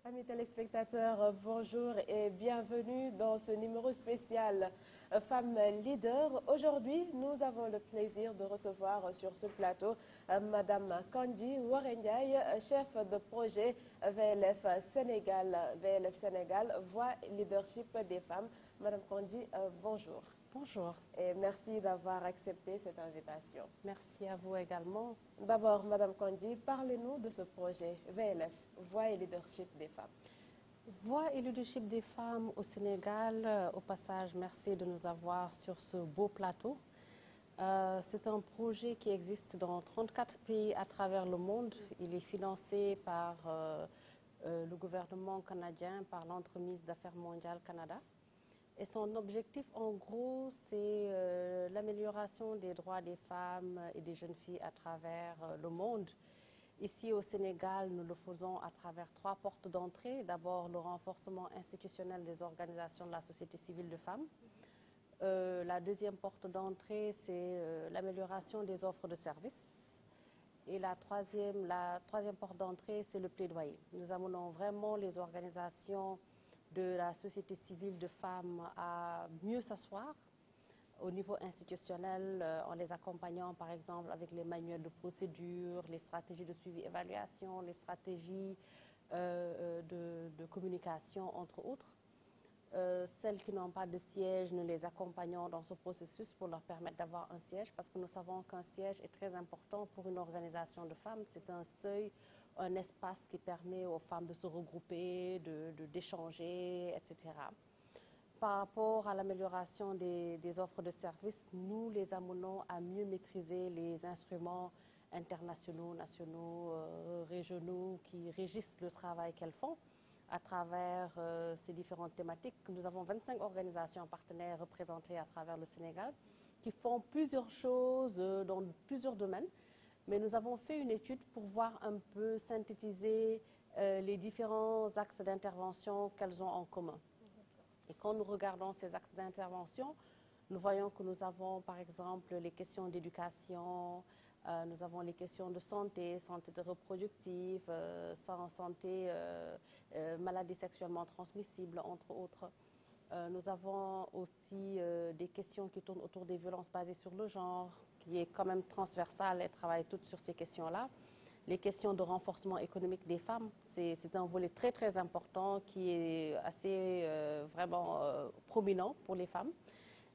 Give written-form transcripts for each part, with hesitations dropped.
Amis téléspectateurs, bonjour et bienvenue dans ce numéro spécial Femmes Leaders. Aujourd'hui, nous avons le plaisir de recevoir sur ce plateau Madame Kandji Warren-Ndiaye, chef de projet VLF Sénégal, Voix Leadership des femmes. Madame Kandji, bonjour. Bonjour. Et merci d'avoir accepté cette invitation. Merci à vous également. D'abord, Madame Kandji, parlez-nous de ce projet VLF, Voix et Leadership des femmes. Voix et leadership des femmes au Sénégal, au passage, merci de nous avoir sur ce beau plateau. C'est un projet qui existe dans 34 pays à travers le monde. Il est financé par le gouvernement canadien, par l'entremise d'affaires mondiales Canada. Et son objectif, en gros, c'est l'amélioration des droits des femmes et des jeunes filles à travers le monde. Ici, au Sénégal, nous le faisons à travers 3 portes d'entrée. D'abord, le renforcement institutionnel des organisations de la société civile de femmes. La deuxième porte d'entrée, c'est l'amélioration des offres de services. Et la troisième porte d'entrée, c'est le plaidoyer. Nous amenons vraiment les organisations de la société civile de femmes à mieux s'asseoir au niveau institutionnel, en les accompagnant par exemple avec les manuels de procédure, les stratégies de suivi-évaluation, les stratégies de communication, entre autres. Celles qui n'ont pas de siège, nous les accompagnons dans ce processus pour leur permettre d'avoir un siège, parce que nous savons qu'un siège est très important pour une organisation de femmes. C'est un seuil, un espace qui permet aux femmes de se regrouper, d'échanger, etc. Par rapport à l'amélioration des offres de services, nous les amenons à mieux maîtriser les instruments internationaux, nationaux, régionaux qui régissent le travail qu'elles font à travers ces différentes thématiques. Nous avons 25 organisations partenaires représentées à travers le Sénégal qui font plusieurs choses dans plusieurs domaines. Mais nous avons fait une étude pour voir un peu synthétiser les différents axes d'intervention qu'elles ont en commun. Et quand nous regardons ces axes d'intervention, nous voyons que nous avons par exemple les questions d'éducation, nous avons les questions de santé, santé reproductive, santé, maladies sexuellement transmissibles, entre autres. Nous avons aussi des questions qui tournent autour des violences basées sur le genre, qui est quand même transversale et travaille toutes sur ces questions-là. Les questions de renforcement économique des femmes, c'est un volet très très important qui est assez vraiment prominent pour les femmes.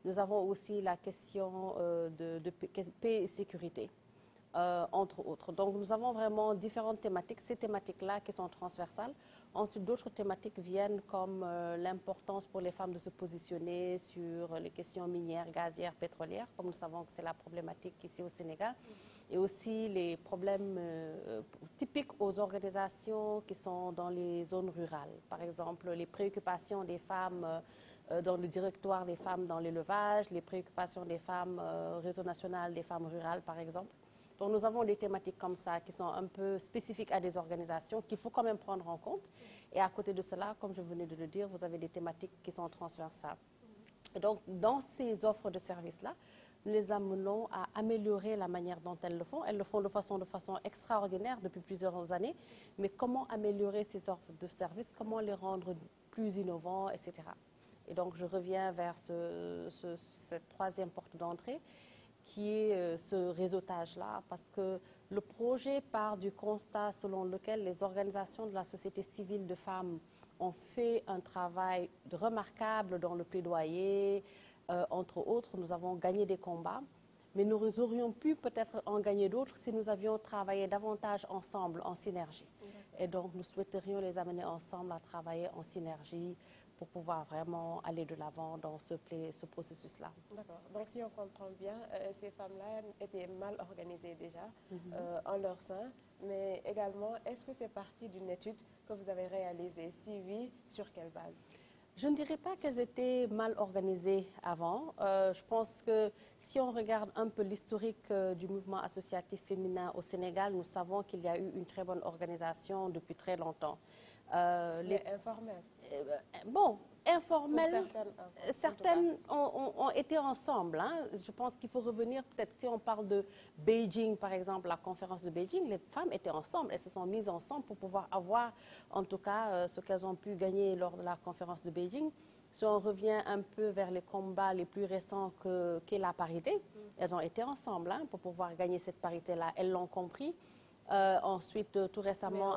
Nous avons aussi la question de paix et sécurité, entre autres. Donc nous avons vraiment différentes thématiques, ces thématiques-là qui sont transversales. Ensuite, d'autres thématiques viennent comme l'importance pour les femmes de se positionner sur les questions minières, gazières, pétrolières, comme nous savons que c'est la problématique ici au Sénégal, et aussi les problèmes typiques aux organisations qui sont dans les zones rurales. Par exemple, les préoccupations des femmes dans le directoire des femmes dans l'élevage, les préoccupations des femmes, réseau national des femmes rurales, par exemple. Donc nous avons des thématiques comme ça qui sont un peu spécifiques à des organisations qu'il faut quand même prendre en compte. Et à côté de cela, comme je venais de le dire, vous avez des thématiques qui sont transversales. Et donc dans ces offres de services-là, nous les amenons à améliorer la manière dont elles le font. Elles le font de façon extraordinaire depuis plusieurs années. Mais comment améliorer ces offres de services, comment les rendre plus innovants, etc. Et donc je reviens vers cette troisième porte d'entrée, qui est ce réseautage-là, parce que le projet part du constat selon lequel les organisations de la société civile de femmes ont fait un travail remarquable dans le plaidoyer, entre autres. Nous avons gagné des combats, mais nous aurions pu peut-être en gagner d'autres si nous avions travaillé davantage ensemble, en synergie. Et donc nous souhaiterions les amener ensemble à travailler en synergie pour pouvoir vraiment aller de l'avant dans ce processus-là. D'accord. Donc, si on comprend bien, ces femmes-là étaient mal organisées déjà en leur sein, mais également, est-ce que c'est parti d'une étude que vous avez réalisée? Si oui, sur quelle base? Je ne dirais pas qu'elles étaient mal organisées avant. Je pense que si on regarde un peu l'historique du mouvement associatif féminin au Sénégal, nous savons qu'il y a eu une très bonne organisation depuis très longtemps. Mais informelle. Bon, informelles. Certaines ont été ensemble. Hein. Je pense qu'il faut revenir, peut-être si on parle de Beijing, par exemple, la conférence de Beijing, les femmes étaient ensemble, elles se sont mises ensemble pour pouvoir avoir, en tout cas, ce qu'elles ont pu gagner lors de la conférence de Beijing. Si on revient un peu vers les combats les plus récents qu'est la parité, elles ont été ensemble hein, pour pouvoir gagner cette parité-là. Elles l'ont compris. Ensuite, tout récemment,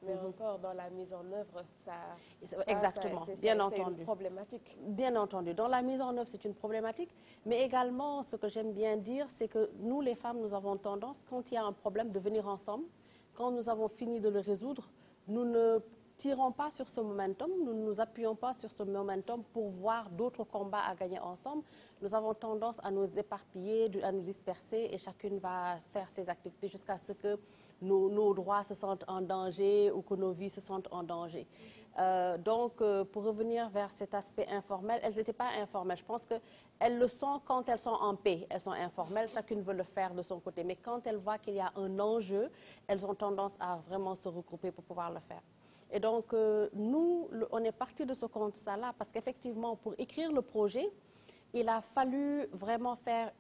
mais encore dans la mise en œuvre, exactement, bien entendu. C'est une problématique. Bien entendu. Dans la mise en œuvre, c'est une problématique. Mais également, ce que j'aime bien dire, c'est que nous, les femmes, nous avons tendance, quand il y a un problème, de venir ensemble. Quand nous avons fini de le résoudre, nous ne tirons pas sur ce momentum, nous ne nous appuyons pas sur ce momentum pour voir d'autres combats à gagner ensemble. Nous avons tendance à nous éparpiller, à nous disperser et chacune va faire ses activités jusqu'à ce que nos droits se sentent en danger ou que nos vies se sentent en danger. Donc, pour revenir vers cet aspect informel, elles n'étaient pas informelles. Je pense qu'elles le sont quand elles sont en paix. Elles sont informelles, chacune veut le faire de son côté. Mais quand elles voient qu'il y a un enjeu, elles ont tendance à vraiment se regrouper pour pouvoir le faire. Et donc, nous, on est parti de ce constat-là parce qu'effectivement, pour écrire le projet, il a fallu vraiment faire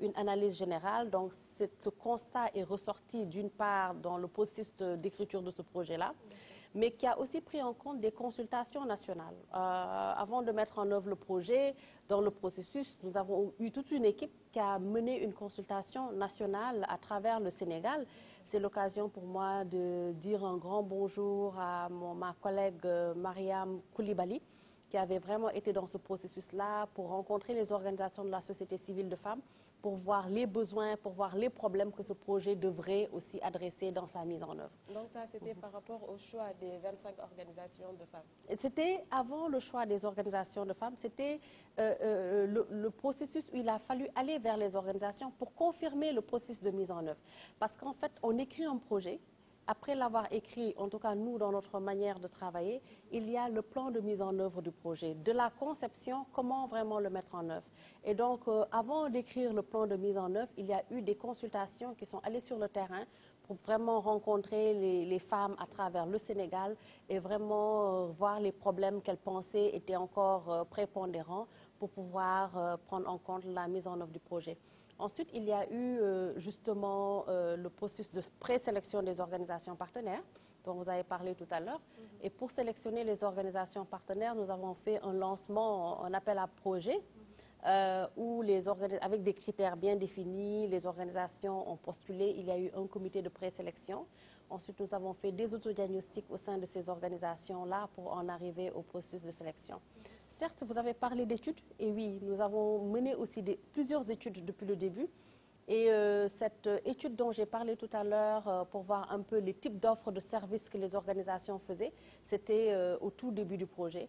une analyse générale. Donc, ce constat est ressorti d'une part dans le processus d'écriture de ce projet-là, mais qui a aussi pris en compte des consultations nationales. Avant de mettre en œuvre le projet, dans le processus, nous avons eu toute une équipe qui a mené une consultation nationale à travers le Sénégal. C'est l'occasion pour moi de dire un grand bonjour à ma collègue Mariam Koulibaly, qui avait vraiment été dans ce processus-là pour rencontrer les organisations de la société civile de femmes, pour voir les besoins, pour voir les problèmes que ce projet devrait aussi adresser dans sa mise en œuvre. Donc ça, c'était par rapport au choix des 25 organisations de femmes? C'était avant le choix des organisations de femmes, c'était le processus où il a fallu aller vers les organisations pour confirmer le processus de mise en œuvre. Parce qu'en fait, on écrit un projet. Après l'avoir écrit, en tout cas nous, dans notre manière de travailler, il y a le plan de mise en œuvre du projet, de la conception, comment vraiment le mettre en œuvre. Et donc, avant d'écrire le plan de mise en œuvre, il y a eu des consultations qui sont allées sur le terrain pour vraiment rencontrer les femmes à travers le Sénégal et vraiment voir les problèmes qu'elles pensaient étaient encore prépondérants pour pouvoir prendre en compte la mise en œuvre du projet. Ensuite, il y a eu justement le processus de présélection des organisations partenaires, dont vous avez parlé tout à l'heure. Et pour sélectionner les organisations partenaires, nous avons fait un lancement, un appel à projet, où avec des critères bien définis, les organisations ont postulé. Il y a eu un comité de présélection. Ensuite, nous avons fait des autodiagnostics au sein de ces organisations-là pour en arriver au processus de sélection. Certes, vous avez parlé d'études, et oui, nous avons mené aussi plusieurs études depuis le début. Et cette étude dont j'ai parlé tout à l'heure, pour voir un peu les types d'offres de services que les organisations faisaient, c'était au tout début du projet,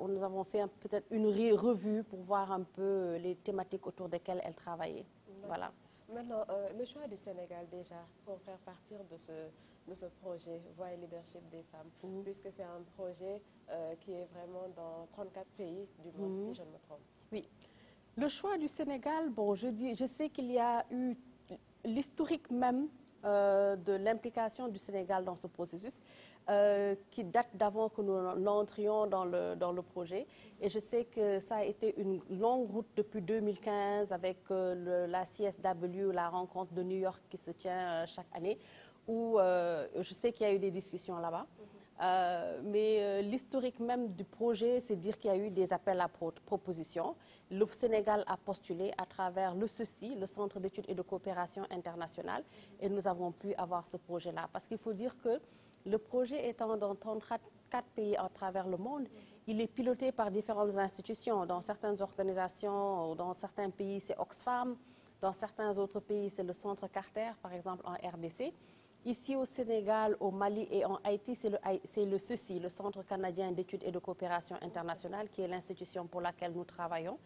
où nous avons fait peut-être une revue pour voir un peu les thématiques autour desquelles elles travaillaient. Voilà. Maintenant, le choix du Sénégal déjà, pour faire partir de ce projet Voix et leadership des femmes, puisque c'est un projet qui est vraiment dans 34 pays du monde, si je ne me trompe. Oui. Le choix du Sénégal, bon, je sais qu'il y a eu l'historique même de l'implication du Sénégal dans ce processus, qui date d'avant que nous entrions dans le projet. Et je sais que ça a été une longue route depuis 2015 avec la CSW, la rencontre de New York qui se tient chaque année, où je sais qu'il y a eu des discussions là-bas. Mais l'historique même du projet, c'est dire qu'il y a eu des appels à propositions. Le Sénégal a postulé à travers le CECI, le Centre d'études et de coopération internationale, et nous avons pu avoir ce projet-là. Parce qu'il faut dire que le projet étant dans 34 pays à travers le monde, il est piloté par différentes institutions. Dans certaines organisations, dans certains pays, c'est Oxfam. Dans certains autres pays, c'est le Centre Carter, par exemple en RDC. Ici au Sénégal, au Mali et en Haïti, c'est le CECI, le Centre canadien d'études et de coopération internationale, qui est l'institution pour laquelle nous travaillons.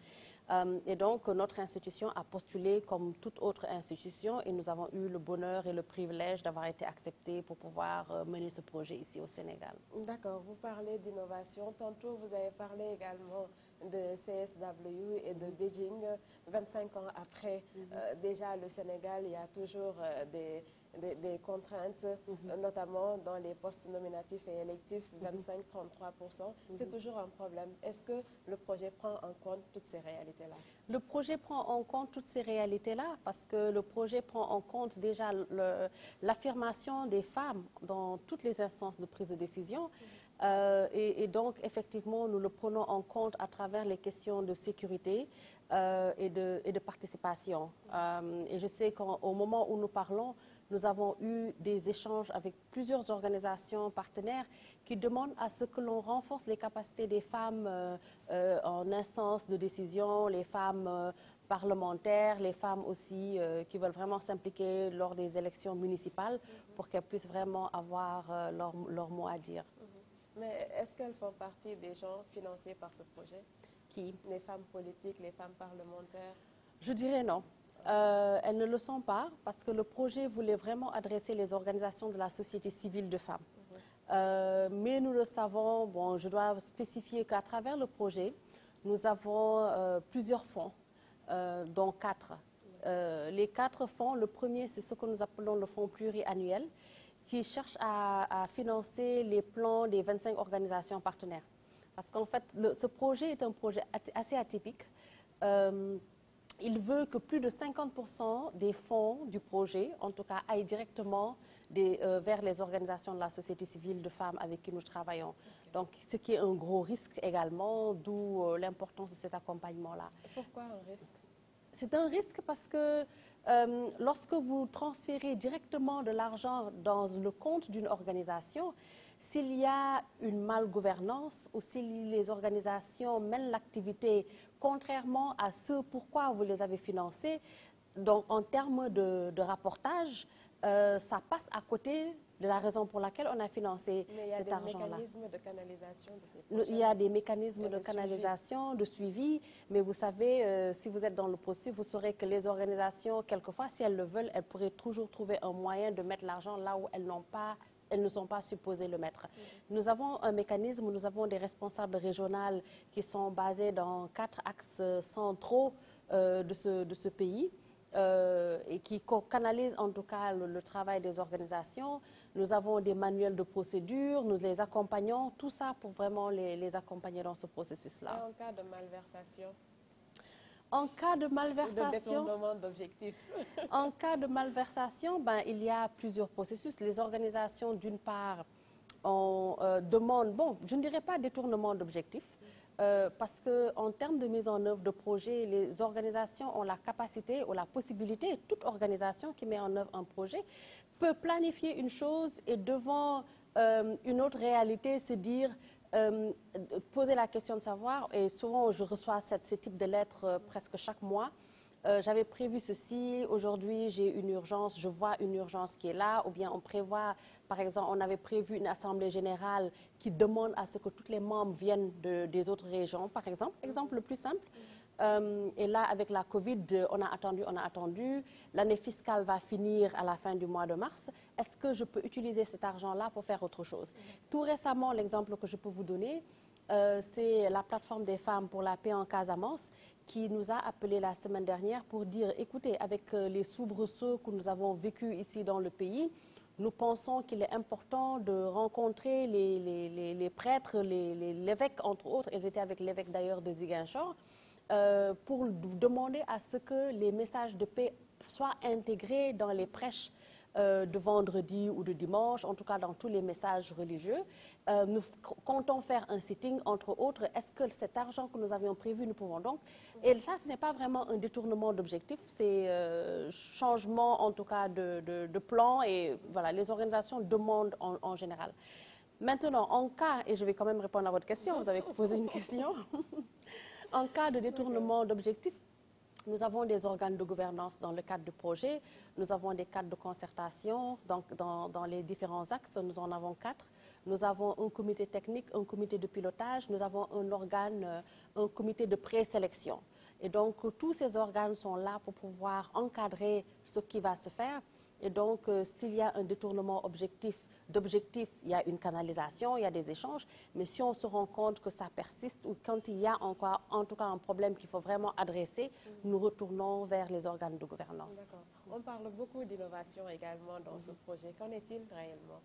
Et donc, notre institution a postulé comme toute autre institution et nous avons eu le bonheur et le privilège d'avoir été acceptés pour pouvoir mener ce projet ici au Sénégal. D'accord, vous parlez d'innovation. Tantôt, vous avez parlé également de CSW et de Beijing. 25 ans après, déjà le Sénégal, il y a toujours des contraintes, notamment dans les postes nominatifs et électifs, 25-33%. C'est toujours un problème. Est-ce que le projet prend en compte toutes ces réalités-là? Le projet prend en compte toutes ces réalités-là parce que le projet prend en compte déjà l'affirmation des femmes dans toutes les instances de prise de décision. Et donc, effectivement, nous le prenons en compte à travers les questions de sécurité et de participation. Et je sais qu'au moment où nous parlons, nous avons eu des échanges avec plusieurs organisations partenaires qui demandent à ce que l'on renforce les capacités des femmes en instance de décision, les femmes parlementaires, les femmes aussi qui veulent vraiment s'impliquer lors des élections municipales pour qu'elles puissent vraiment avoir leur mot à dire. Mais est-ce qu'elles font partie des gens financés par ce projet? Qui? Les femmes politiques, les femmes parlementaires? Je dirais non. Elles ne le sont pas parce que le projet voulait vraiment adresser les organisations de la société civile de femmes. Mais nous le savons, bon, je dois spécifier qu'à travers le projet, nous avons plusieurs fonds, dont 4. Les 4 fonds, le premier, c'est ce que nous appelons le fonds pluriannuel, qui cherche à financer les plans des 25 organisations partenaires. Parce qu'en fait, ce projet est un projet assez atypique. Il veut que plus de 50% des fonds du projet, en tout cas, aillent directement vers les organisations de la société civile de femmes avec qui nous travaillons. Okay. Donc, ce qui est un gros risque également, d'où l'importance de cet accompagnement-là. Pourquoi un risque? C'est un risque parce que lorsque vous transférez directement de l'argent dans le compte d'une organisation, s'il y a une malgouvernance ou si les organisations mènent l'activité contrairement à ce pourquoi vous les avez financées, donc en termes de rapportage, ça passe à côté de la raison pour laquelle on a financé cet argent-là. Mais il y a des mécanismes de canalisation de ces projets. Il y a des mécanismes de canalisation, de suivi, mais vous savez, si vous êtes dans le processus, vous saurez que les organisations, quelquefois, si elles le veulent, elles pourraient toujours trouver un moyen de mettre l'argent là où elles ne sont pas supposées le mettre. Nous avons un mécanisme où nous avons des responsables régionales qui sont basés dans 4 axes centraux de ce pays. Et qui canalisent en tout cas le travail des organisations. Nous avons des manuels de procédure, nous les accompagnons, tout ça pour vraiment les accompagner dans ce processus-là. Et en cas de malversation? En cas de malversation, de détournement d'objectifs. En cas de malversation, il y a plusieurs processus. Les organisations, d'une part, demandent, bon, je ne dirais pas détournement d'objectifs, parce qu'en termes de mise en œuvre de projets, les organisations ont la capacité ou la possibilité, toute organisation qui met en œuvre un projet peut planifier une chose et devant une autre réalité se dire, poser la question de savoir, et souvent je reçois ce type de lettres presque chaque mois. J'avais prévu ceci, aujourd'hui j'ai une urgence, je vois une urgence qui est là, ou bien on prévoit, par exemple, on avait prévu une assemblée générale qui demande à ce que tous les membres viennent des autres régions, par exemple. Exemple le plus simple. Et là, avec la Covid, on a attendu. L'année fiscale va finir à la fin du mois de mars. Est-ce que je peux utiliser cet argent-là pour faire autre chose? Tout récemment, l'exemple que je peux vous donner, c'est la plateforme des femmes pour la paix en Casamance, qui nous a appelé la semaine dernière pour dire, écoutez, avec les soubresauts que nous avons vécus ici dans le pays, nous pensons qu'il est important de rencontrer les prêtres, l'évêque, entre autres. Ils étaient avec l'évêque d'ailleurs de Ziguinchor, pour demander à ce que les messages de paix soient intégrés dans les prêches de vendredi ou de dimanche, en tout cas dans tous les messages religieux. Nous comptons faire un sitting, entre autres. Est-ce que cet argent que nous avions prévu, nous pouvons donc... Et ça, ce n'est pas vraiment un détournement d'objectif, c'est changement, en tout cas, de plan. Et voilà, les organisations demandent en général. Maintenant, en cas, et je vais quand même répondre à votre question, vous avez posé une question. En cas de détournement d'objectif, nous avons des organes de gouvernance dans le cadre du projet. Nous avons des cadres de concertation. Donc, dans les différents axes, nous en avons 4. Nous avons un comité technique, un comité de pilotage. Nous avons un organe, un comité de présélection. Et donc, tous ces organes sont là pour pouvoir encadrer ce qui va se faire. Et donc, s'il y a un détournement objectif d'objectifs, il y a une canalisation, il y a des échanges, mais si on se rend compte que ça persiste ou quand il y a encore, en tout cas, un problème qu'il faut vraiment adresser, nous retournons vers les organes de gouvernance. D'accord. On parle beaucoup d'innovation également dans ce projet. Qu'en est-il réellement?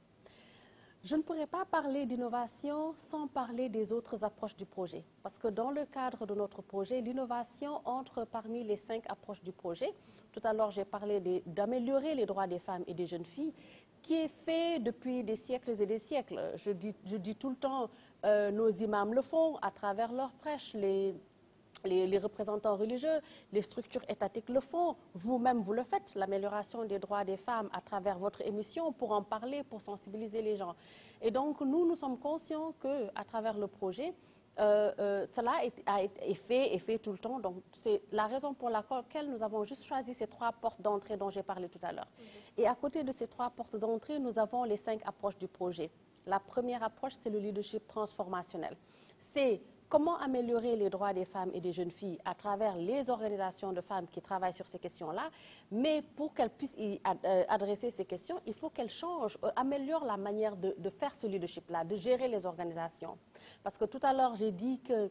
Je ne pourrais pas parler d'innovation sans parler des autres approches du projet. Parce que dans le cadre de notre projet, l'innovation entre parmi les 5 approches du projet. Tout à l'heure, j'ai parlé d'améliorer les droits des femmes et des jeunes filles, qui est fait depuis des siècles et des siècles. Je dis tout le temps, nos imams le font à travers leurs prêches, les représentants religieux, les structures étatiques le font, vous-même vous le faites, l'amélioration des droits des femmes à travers votre émission pour en parler, pour sensibiliser les gens. Et donc nous sommes conscients qu'à travers le projet, cela est fait tout le temps. Donc c'est la raison pour laquelle nous avons juste choisi ces 3 portes d'entrée dont j'ai parlé tout à l'heure. Et à côté de ces 3 portes d'entrée, nous avons les 5 approches du projet. La première approche, c'est le leadership transformationnel. C'est comment améliorer les droits des femmes et des jeunes filles à travers les organisations de femmes qui travaillent sur ces questions-là, mais pour qu'elles puissent y adresser ces questions, il faut qu'elles changent, améliorent la manière de faire ce leadership-là, de gérer les organisations. Parce que tout à l'heure, j'ai dit que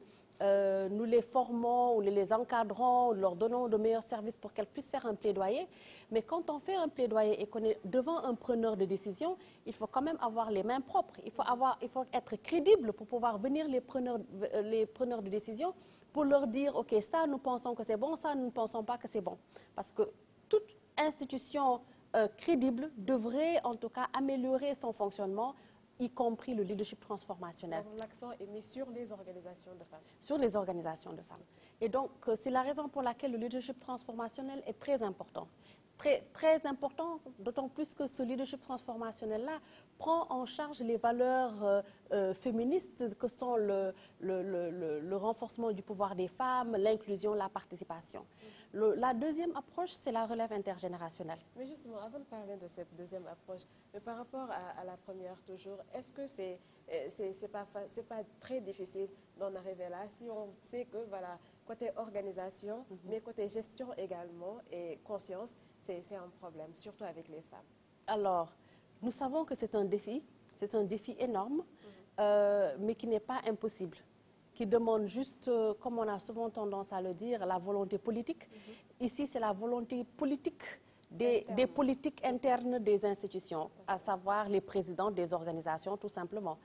nous les formons, ou les encadrons, leur donnons de meilleurs services pour qu'elles puissent faire un plaidoyer. Mais quand on fait un plaidoyer et qu'on est devant un preneur de décision, il faut quand même avoir les mains propres. Il faut être crédible pour pouvoir venir les preneurs de décision pour leur dire, OK, ça, nous pensons que c'est bon, ça, nous ne pensons pas que c'est bon. Parce que toute institution crédible devrait, en tout cas, améliorer son fonctionnement, y compris le leadership transformationnel. Donc l'accent est mis sur les organisations de femmes. Sur les organisations de femmes. Et donc, c'est la raison pour laquelle le leadership transformationnel est très important. Très important, d'autant plus que ce leadership transformationnel-là prend en charge les valeurs féministes que sont le renforcement du pouvoir des femmes, l'inclusion, la participation. La deuxième approche, c'est la relève intergénérationnelle. Mais justement, avant de parler de cette deuxième approche, mais par rapport à la première toujours, est-ce que c'est pas très difficile d'en arriver là si on sait que, voilà, côté organisation, mais côté gestion également et conscience, c'est un problème, surtout avec les femmes. Alors, nous savons que c'est un défi énorme, mais qui n'est pas impossible, qui demande juste, comme on a souvent tendance à le dire, la volonté politique. Ici, c'est la volonté politique des politiques internes des institutions, à savoir les présidents des organisations, tout simplement.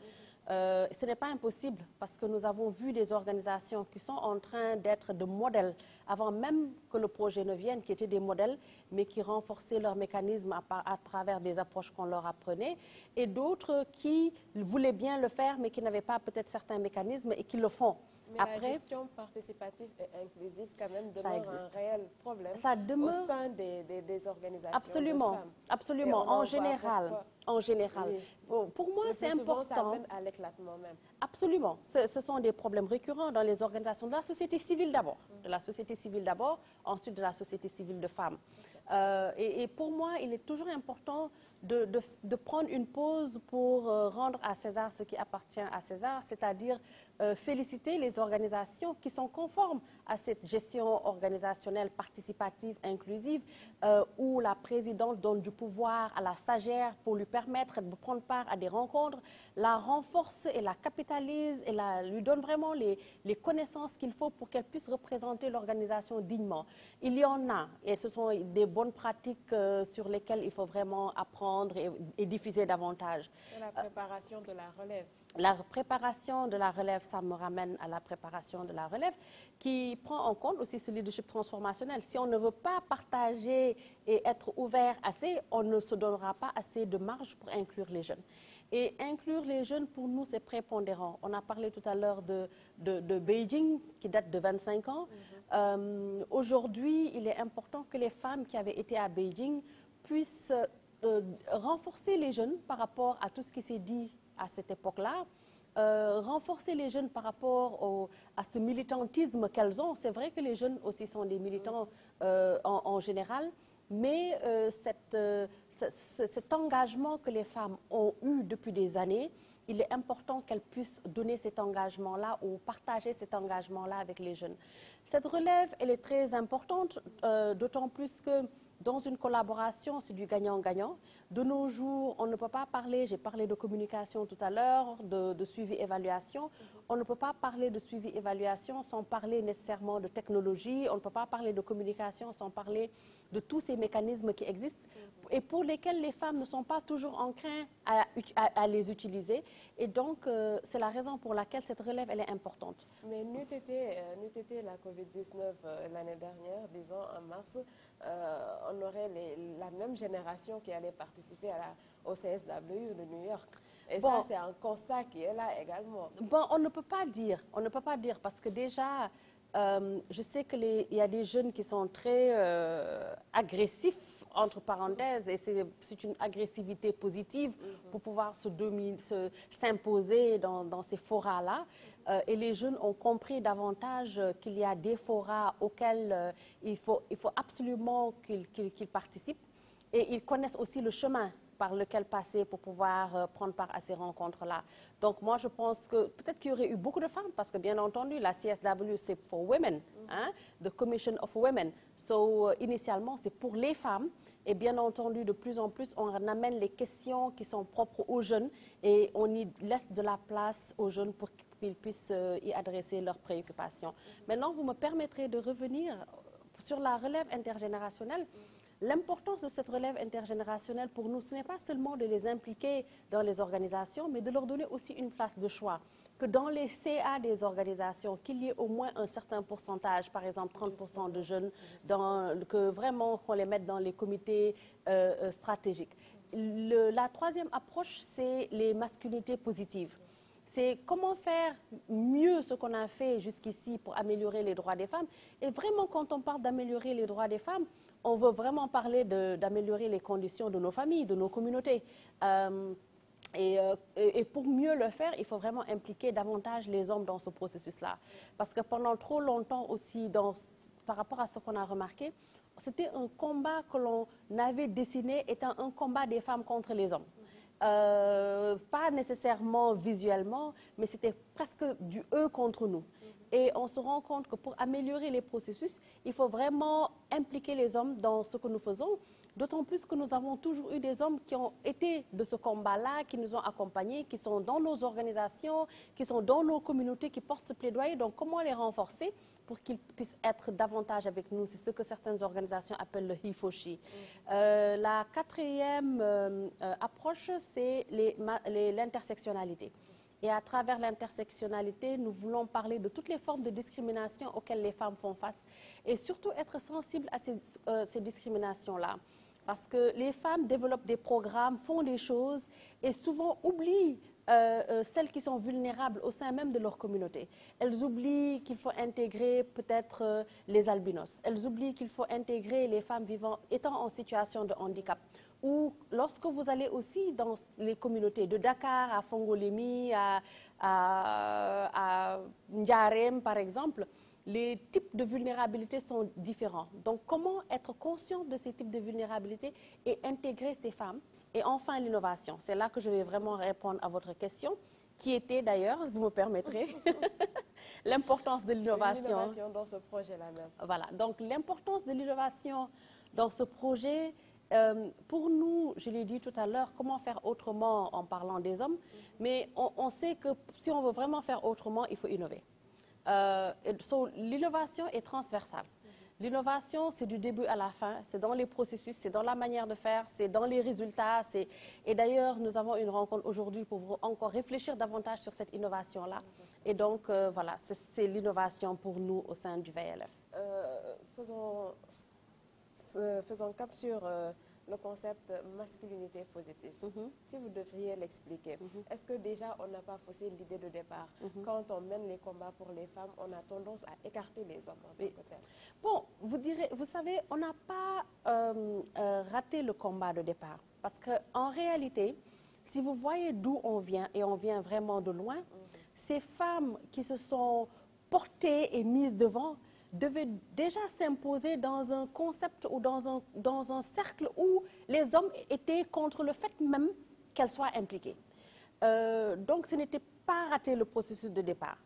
Ce n'est pas impossible parce que nous avons vu des organisations qui sont en train d'être de modèles avant même que le projet ne vienne, qui étaient des modèles, mais qui renforçaient leurs mécanismes à travers des approches qu'on leur apprenait, et d'autres qui voulaient bien le faire, mais qui n'avaient pas peut-être certains mécanismes et qui le font. Mais la gestion participative et inclusive, quand même, demeure un réel problème au sein des organisations absolument, de femmes. Absolument, en général. Oui. Pour moi, c'est important. Ça amène à l'éclatement même. Absolument. Ce sont des problèmes récurrents dans les organisations de la société civile d'abord. De la société civile d'abord, ensuite de la société civile de femmes. Et pour moi, il est toujours important de prendre une pause pour rendre à César ce qui appartient à César, c'est-à-dire féliciter les organisations qui sont conformes à cette gestion organisationnelle participative, inclusive, où la présidente donne du pouvoir à la stagiaire pour lui permettre de prendre part à des rencontres, la renforce et la capitalise et lui donne vraiment les connaissances qu'il faut pour qu'elle puisse représenter l'organisation dignement. Il y en a, et ce sont des bonnes pratiques sur lesquelles il faut vraiment apprendre et diffuser davantage. Et la préparation de la relève. La préparation de la relève, ça me ramène à la préparation de la relève qui prend en compte aussi ce leadership transformationnel. Si on ne veut pas partager et être ouvert assez, on ne se donnera pas assez de marge pour inclure les jeunes. Et inclure les jeunes, pour nous, c'est prépondérant. On a parlé tout à l'heure de Beijing, qui date de 25 ans. Aujourd'hui, il est important que les femmes qui avaient été à Beijing puissent renforcer les jeunes par rapport à tout ce qui s'est dit à cette époque-là, renforcer les jeunes par rapport à ce militantisme qu'elles ont. C'est vrai que les jeunes aussi sont des militants en général, mais cet engagement que les femmes ont eu depuis des années, il est important qu'elles puissent donner cet engagement-là ou partager cet engagement-là avec les jeunes. Cette relève, elle est très importante, d'autant plus que dans une collaboration, c'est du gagnant-gagnant. De nos jours, on ne peut pas parler, j'ai parlé de communication tout à l'heure, de suivi-évaluation. On ne peut pas parler de suivi-évaluation sans parler nécessairement de technologie. On ne peut pas parler de communication sans parler de tous ces mécanismes qui existent et pour lesquels les femmes ne sont pas toujours enclines à les utiliser. Et donc, c'est la raison pour laquelle cette relève, elle est importante. Mais n'eût été la Covid-19 l'année dernière, disons en mars, on aurait la même génération qui allait participer au CSW de New York. Et ça, c'est un constat qui est là également. Bon, on ne peut pas dire parce que déjà, je sais qu'il y a des jeunes qui sont très agressifs, entre parenthèses, et c'est une agressivité positive pour pouvoir s'imposer dans ces forats-là. Et les jeunes ont compris davantage qu'il y a des forats auxquels il faut absolument qu'ils participent. Et ils connaissent aussi le chemin par lequel passer pour pouvoir prendre part à ces rencontres-là. Donc moi, je pense que peut-être qu'il y aurait eu beaucoup de femmes, parce que bien entendu, la CSW, c'est for women, hein, the Commission of Women. So, initialement, c'est pour les femmes. Et bien entendu, de plus en plus, on amène les questions qui sont propres aux jeunes et on y laisse de la place aux jeunes pour qu'ils puissent y adresser leurs préoccupations. Maintenant, vous me permettrez de revenir sur la relève intergénérationnelle. L'importance de cette relève intergénérationnelle pour nous, ce n'est pas seulement de les impliquer dans les organisations, mais de leur donner aussi une place de choix. Que dans les CA des organisations, qu'il y ait au moins un certain pourcentage, par exemple 30% de jeunes, que vraiment qu'on les mette dans les comités stratégiques. La troisième approche, c'est les masculinités positives. C'est comment faire mieux ce qu'on a fait jusqu'ici pour améliorer les droits des femmes. Et vraiment, quand on parle d'améliorer les droits des femmes, on veut vraiment parler d'améliorer les conditions de nos familles, de nos communautés. Et pour mieux le faire, il faut vraiment impliquer davantage les hommes dans ce processus-là. Parce que pendant trop longtemps aussi, par rapport à ce qu'on a remarqué, c'était un combat que l'on avait dessiné étant un combat des femmes contre les hommes. Pas nécessairement visuellement, mais c'était presque du eux contre nous. Et on se rend compte que pour améliorer les processus, il faut vraiment impliquer les hommes dans ce que nous faisons, d'autant plus que nous avons toujours eu des hommes qui ont été de ce combat-là, qui nous ont accompagnés, qui sont dans nos organisations, qui sont dans nos communautés, qui portent ce plaidoyer. Donc, comment les renforcer pour qu'ils puissent être davantage avec nous? C'est ce que certaines organisations appellent le HIFOSHI. La quatrième approche, c'est l'intersectionnalité. Et à travers l'intersectionnalité, nous voulons parler de toutes les formes de discrimination auxquelles les femmes font face et surtout être sensibles à ces discriminations-là. Parce que les femmes développent des programmes, font des choses et souvent oublient celles qui sont vulnérables au sein même de leur communauté. Elles oublient qu'il faut intégrer peut-être les albinos. Elles oublient qu'il faut intégrer les femmes étant en situation de handicap. Ou lorsque vous allez aussi dans les communautés de Dakar à Fongolemi, à Ndiarème par exemple, les types de vulnérabilité sont différents. Donc comment être conscient de ces types de vulnérabilité et intégrer ces femmes? Et enfin l'innovation, c'est là que je vais vraiment répondre à votre question, qui était d'ailleurs, vous me permettrez, l'importance de l'innovation. L'innovation dans ce projet-là même. Voilà, donc l'importance de l'innovation dans ce projet. Pour nous, je l'ai dit tout à l'heure, comment faire autrement en parlant des hommes, mais on sait que si on veut vraiment faire autrement, il faut innover. L'innovation est transversale. L'innovation, c'est du début à la fin, c'est dans les processus, c'est dans la manière de faire, c'est dans les résultats. Et d'ailleurs, nous avons une rencontre aujourd'hui pour encore réfléchir davantage sur cette innovation-là. Et donc, voilà, c'est l'innovation pour nous au sein du VLF. Faisons cap sur le concept masculinité positive. Si vous devriez l'expliquer, est-ce que déjà on n'a pas faussé l'idée de départ? Quand on mène les combats pour les femmes, on a tendance à écarter les hommes en tant que tels. Bon, vous savez, on n'a pas raté le combat de départ. Parce qu'en réalité, si vous voyez d'où on vient, et on vient vraiment de loin, ces femmes qui se sont portées et mises devant devaient déjà s'imposer dans un concept ou dans un cercle où les hommes étaient contre le fait même qu'elles soient impliquées. Donc ce n'était pas raté le processus de départ.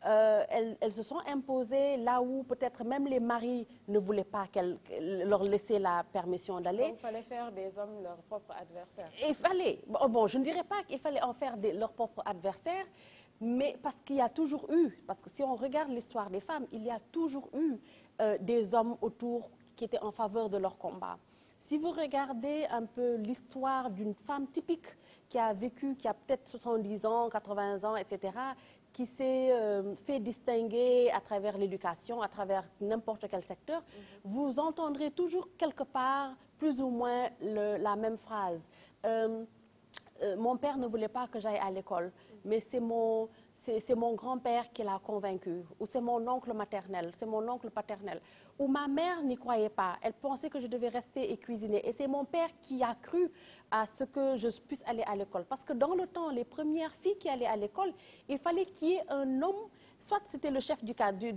elles se sont imposées là où peut-être même les maris ne voulaient pas leur laisser la permission d'aller. Donc, il fallait faire des hommes leurs propres adversaires. Il fallait, bon, je ne dirais pas qu'il fallait en faire leurs propres adversaires, mais parce qu'il y a toujours eu, parce que si on regarde l'histoire des femmes, il y a toujours eu des hommes autour qui étaient en faveur de leur combat. Si vous regardez un peu l'histoire d'une femme typique qui a vécu, qui a peut-être 70 ans, 80 ans, etc., qui s'est fait distinguer à travers l'éducation, à travers n'importe quel secteur, vous entendrez toujours quelque part plus ou moins la même phrase. Mon père ne voulait pas que j'aille à l'école, mais c'est mon grand-père qui l'a convaincu, ou c'est mon oncle maternel, c'est mon oncle paternel, ou ma mère n'y croyait pas, elle pensait que je devais rester et cuisiner, et c'est mon père qui a cru à ce que je puisse aller à l'école. Parce que dans le temps, les premières filles qui allaient à l'école, il fallait qu'il y ait un homme, soit c'était le chef du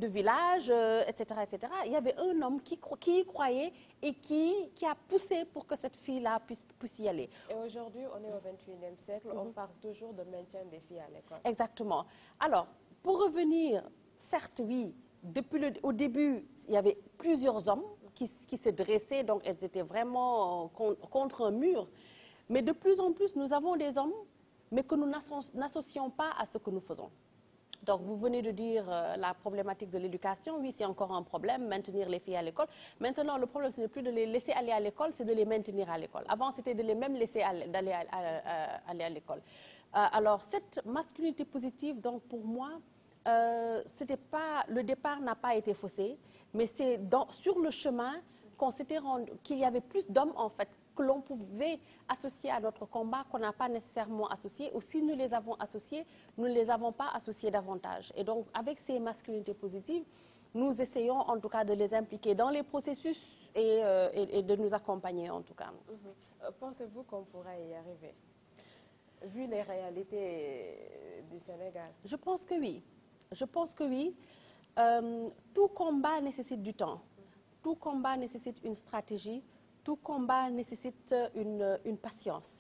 village, etc., etc. Il y avait un homme qui y croyait et qui a poussé pour que cette fille-là puisse y aller. Et aujourd'hui, on est au 21e siècle, on parle toujours de maintien des filles à l'école. Exactement. Alors, pour revenir, certes, oui, au début, il y avait plusieurs hommes qui se dressaient, donc elles étaient vraiment contre un mur. Mais de plus en plus, nous avons des hommes, mais que nous n'associons pas à ce que nous faisons. Donc, vous venez de dire la problématique de l'éducation. Oui, c'est encore un problème, maintenir les filles à l'école. Maintenant, le problème, ce n'est plus de les laisser aller à l'école, c'est de les maintenir à l'école. Avant, c'était de les même laisser aller à l'école. Alors, cette masculinité positive, donc pour moi, le départ n'a pas été faussé, mais c'est sur le chemin qu'on s'était rendu qu'il y avait plus d'hommes, en fait, que l'on pouvait associer à notre combat, qu'on n'a pas nécessairement associé, ou si nous les avons associés, nous ne les avons pas associés davantage. Et donc, avec ces masculinités positives, nous essayons en tout cas de les impliquer dans les processus et de nous accompagner en tout cas. Pensez-vous qu'on pourrait y arriver, vu les réalités du Sénégal? Je pense que oui. Je pense que oui. Tout combat nécessite du temps. Tout combat nécessite une stratégie. Tout combat nécessite une patience.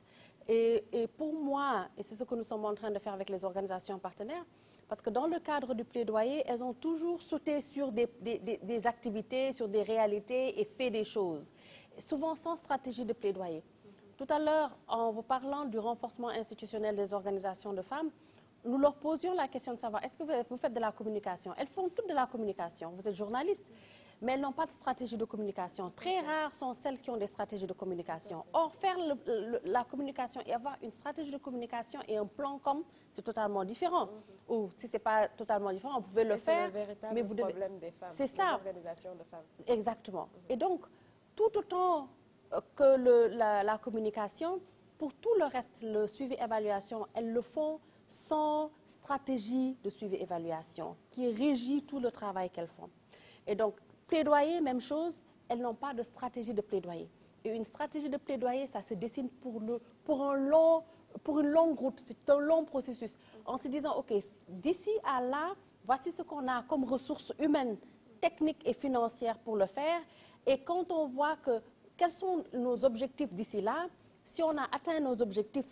Et pour moi, et c'est ce que nous sommes en train de faire avec les organisations partenaires, parce que dans le cadre du plaidoyer, elles ont toujours sauté sur des activités, sur des réalités et fait des choses, souvent sans stratégie de plaidoyer. Tout à l'heure, en vous parlant du renforcement institutionnel des organisations de femmes, nous leur posions la question de savoir, est-ce que vous faites de la communication? Elles font toutes de la communication. Vous êtes journaliste, mais elles n'ont pas de stratégie de communication. Très rares sont celles qui ont des stratégies de communication. Or, faire la communication et avoir une stratégie de communication et un plan com, c'est totalement différent. Ou si ce n'est pas totalement différent, vous pouvez le faire. C'est le véritable problème des femmes, c'est ça. des organisations de femmes. Exactement. Et donc, tout autant que la communication, pour tout le reste, le suivi-évaluation, elles le font sans stratégie de suivi-évaluation qui régit tout le travail qu'elles font. Et donc, plaidoyer, même chose, elles n'ont pas de stratégie de plaidoyer. Et une stratégie de plaidoyer, ça se dessine pour une longue route, c'est un long processus. En se disant, OK, d'ici à là, voici ce qu'on a comme ressources humaines, techniques et financières pour le faire. Et quand on voit quels sont nos objectifs d'ici là, si on a atteint nos objectifs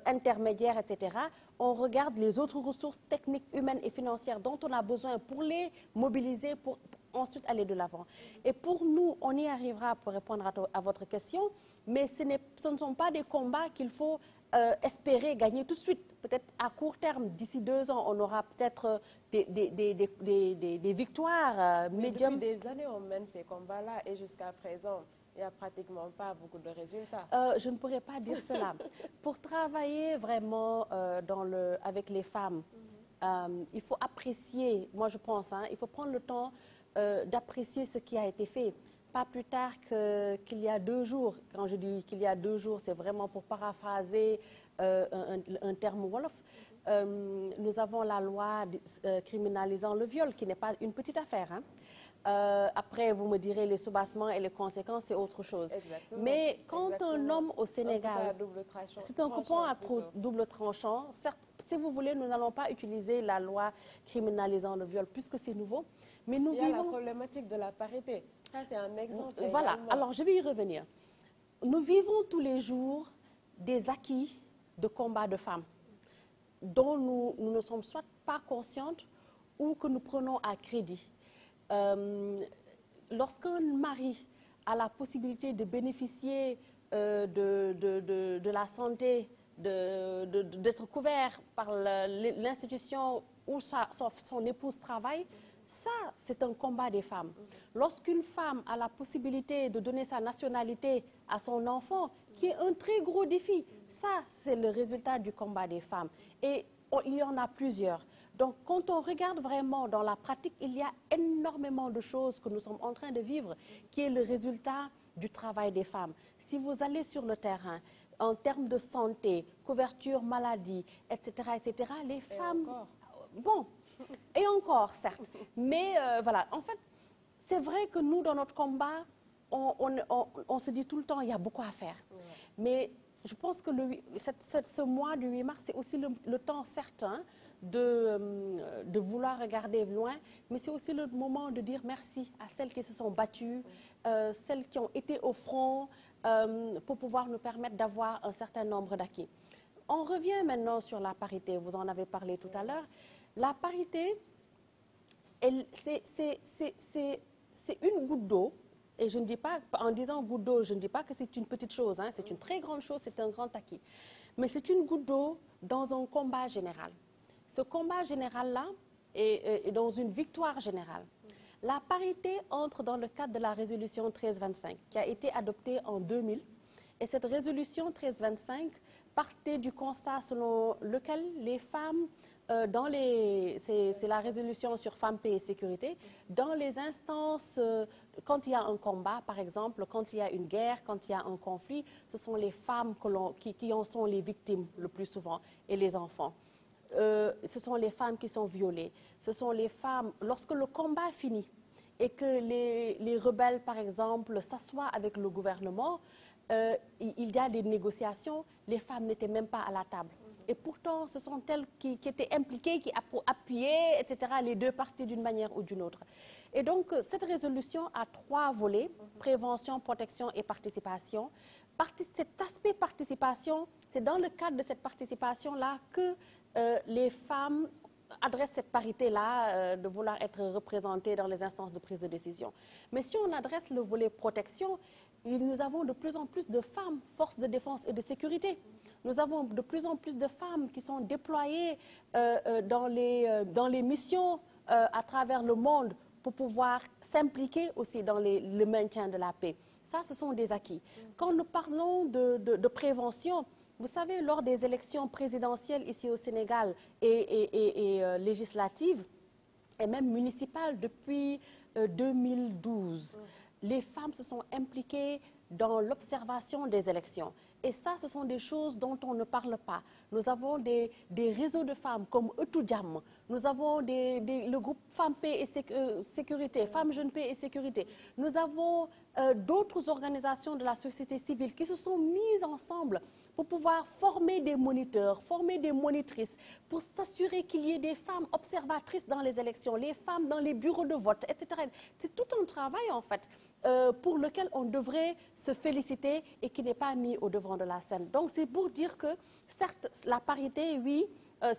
intermédiaires, etc., on regarde les autres ressources techniques, humaines et financières dont on a besoin pour les mobiliser, pour ensuite aller de l'avant. Et pour nous, on y arrivera pour répondre à votre question, mais ce ne sont pas des combats qu'il faut espérer gagner tout de suite. Peut-être à court terme, d'ici 2 ans, on aura peut-être des victoires médium. Depuis des années, on mène ces combats-là et jusqu'à présent, il n'y a pratiquement pas beaucoup de résultats. Je ne pourrais pas dire cela. Pour travailler vraiment avec les femmes, il faut apprécier, moi je pense, il faut prendre le temps d'apprécier ce qui a été fait. Pas plus tard qu'il y a 2 jours. Quand je dis qu'il y a 2 jours, c'est vraiment pour paraphraser un terme wolof. Nous avons la loi criminalisant le viol, qui n'est pas une petite affaire. Après, vous me direz les soubassements et les conséquences, c'est autre chose. Exactement. Mais quand un homme au Sénégal, c'est un coupon à double tranchant. Certes, si vous voulez, nous n'allons pas utiliser la loi criminalisant le viol puisque c'est nouveau. Mais nous Il y a la problématique de la parité. Ça, c'est un exemple. Voilà. Alors, je vais y revenir. Nous vivons tous les jours des acquis de combat de femmes dont nous ne sommes soit pas conscientes ou que nous prenons à crédit. Lorsqu'un mari a la possibilité de bénéficier de la santé, d'être couvert par l'institution où son épouse travaille, ça, c'est un combat des femmes. Lorsqu'une femme a la possibilité de donner sa nationalité à son enfant, qui est un très gros défi, ça, c'est le résultat du combat des femmes. Et il y en a plusieurs. Donc, quand on regarde vraiment dans la pratique, il y a énormément de choses que nous sommes en train de vivre, qui est le résultat du travail des femmes. Si vous allez sur le terrain, en termes de santé, couverture maladie, etc., les femmes... Bon, et encore, certes. Mais voilà, en fait, c'est vrai que nous, dans notre combat, on se dit tout le temps, il y a beaucoup à faire. Ouais. Mais je pense que ce mois du 8 mars, c'est aussi le temps certain de vouloir regarder loin, mais c'est aussi le moment de dire merci à celles qui se sont battues, celles qui ont été au front, pour pouvoir nous permettre d'avoir un certain nombre d'acquis. On revient maintenant sur la parité, vous en avez parlé tout à l'heure. La parité, c'est une goutte d'eau, et je ne dis pas, en disant goutte d'eau, je ne dis pas que c'est une petite chose, hein, c'est une très grande chose, c'est un grand acquis. Mais c'est une goutte d'eau dans un combat général. Ce combat général-là est dans une victoire générale. La parité entre dans le cadre de la résolution 1325 qui a été adoptée en 2000. Et cette résolution 1325 partait du constat selon lequel les femmes, c'est la résolution sur femmes, paix et sécurité, dans les instances, quand il y a un combat, par exemple, quand il y a une guerre, quand il y a un conflit, ce sont les femmes qui en sont les victimes le plus souvent et les enfants. Ce sont les femmes qui sont violées. Ce sont les femmes, lorsque le combat finit et que les rebelles, par exemple, s'assoient avec le gouvernement, il y a des négociations, les femmes n'étaient même pas à la table. Et pourtant, ce sont elles qui étaient impliquées, qui appuyaient, etc., les deux parties d'une manière ou d'une autre. Et donc, cette résolution a 3 volets, prévention, protection et participation. Cet aspect participation, c'est dans le cadre de cette participation-là que les femmes adressent cette parité-là de vouloir être représentées dans les instances de prise de décision. Mais si on adresse le volet protection, nous avons de plus en plus de femmes, forces de défense et de sécurité. Nous avons de plus en plus de femmes qui sont déployées dans les missions à travers le monde pour pouvoir s'impliquer aussi dans le maintien de la paix. Ça, ce sont des acquis. Quand nous parlons de prévention, vous savez, lors des élections présidentielles ici au Sénégal et législatives, et même municipales depuis 2012, les femmes se sont impliquées dans l'observation des élections. Et ça, ce sont des choses dont on ne parle pas. Nous avons des réseaux de femmes comme Etudiam, nous avons le groupe Femmes, Paix et Sécurité, Femmes, Jeunes, Paix et Sécurité. Nous avons d'autres organisations de la société civile qui se sont mises ensemble pour pouvoir former des moniteurs, former des monitrices, pour s'assurer qu'il y ait des femmes observatrices dans les élections, les femmes dans les bureaux de vote, etc. C'est tout un travail, en fait, pour lequel on devrait se féliciter et qui n'est pas mis au devant de la scène. Donc, c'est pour dire que, certes, la parité, oui,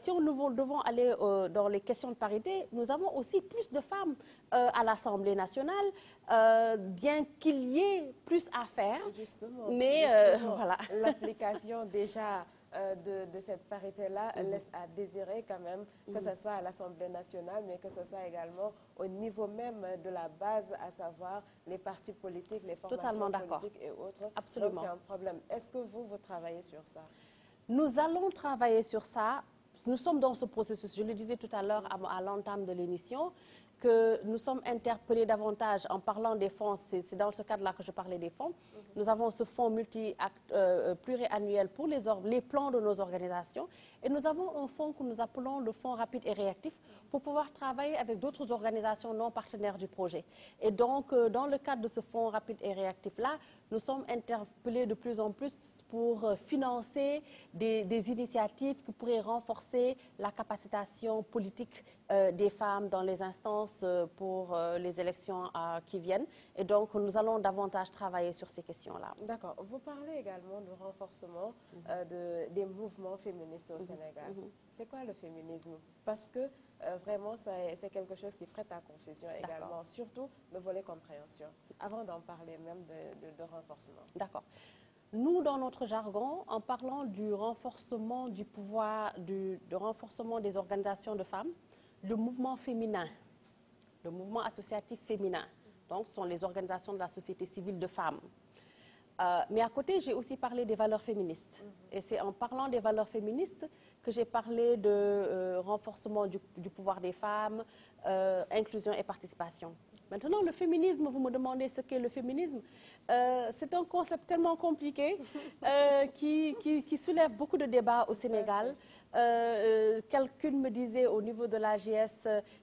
si nous devons aller dans les questions de parité, nous avons aussi plus de femmes à l'Assemblée nationale, bien qu'il y ait plus à faire. Justement, mais voilà. L'application déjà de cette parité-là laisse à désirer quand même, que ce soit à l'Assemblée nationale, mais que ce soit également au niveau même de la base, à savoir les partis politiques, les formations politiques et autres. Absolument. Donc c'est un problème. Est-ce que vous travaillez sur ça? Nous allons travailler sur ça. Nous sommes dans ce processus. Je le disais tout à l'heure à l'entame de l'émission, que nous sommes interpellés davantage en parlant des fonds. C'est dans ce cadre-là que je parlais des fonds. Nous avons ce fonds pluriannuel pour les plans de nos organisations. Et nous avons un fonds que nous appelons le fonds rapide et réactif pour pouvoir travailler avec d'autres organisations non partenaires du projet. Et donc, dans le cadre de ce fonds rapide et réactif-là, nous sommes interpellés de plus en plus pour financer des initiatives qui pourraient renforcer la capacitation politique des femmes dans les instances pour les élections qui viennent. Et donc, nous allons davantage travailler sur ces questions-là. D'accord. Vous parlez également du renforcement des mouvements féministes au Sénégal. C'est quoi le féminisme? Parce que vraiment, c'est quelque chose qui prête à confusion également, surtout le volet compréhension, avant d'en parler même de renforcement. D'accord. Nous, dans notre jargon, en parlant du renforcement du pouvoir, du renforcement des organisations de femmes, le mouvement féminin, le mouvement associatif féminin, donc ce sont les organisations de la société civile de femmes. Mais à côté, j'ai aussi parlé des valeurs féministes. Et c'est en parlant des valeurs féministes que j'ai parlé de renforcement du pouvoir des femmes, inclusion et participation. Maintenant, le féminisme, vous me demandez ce qu'est le féminisme. C'est un concept tellement compliqué qui soulève beaucoup de débats au Sénégal. Quelqu'un me disait au niveau de l'AGS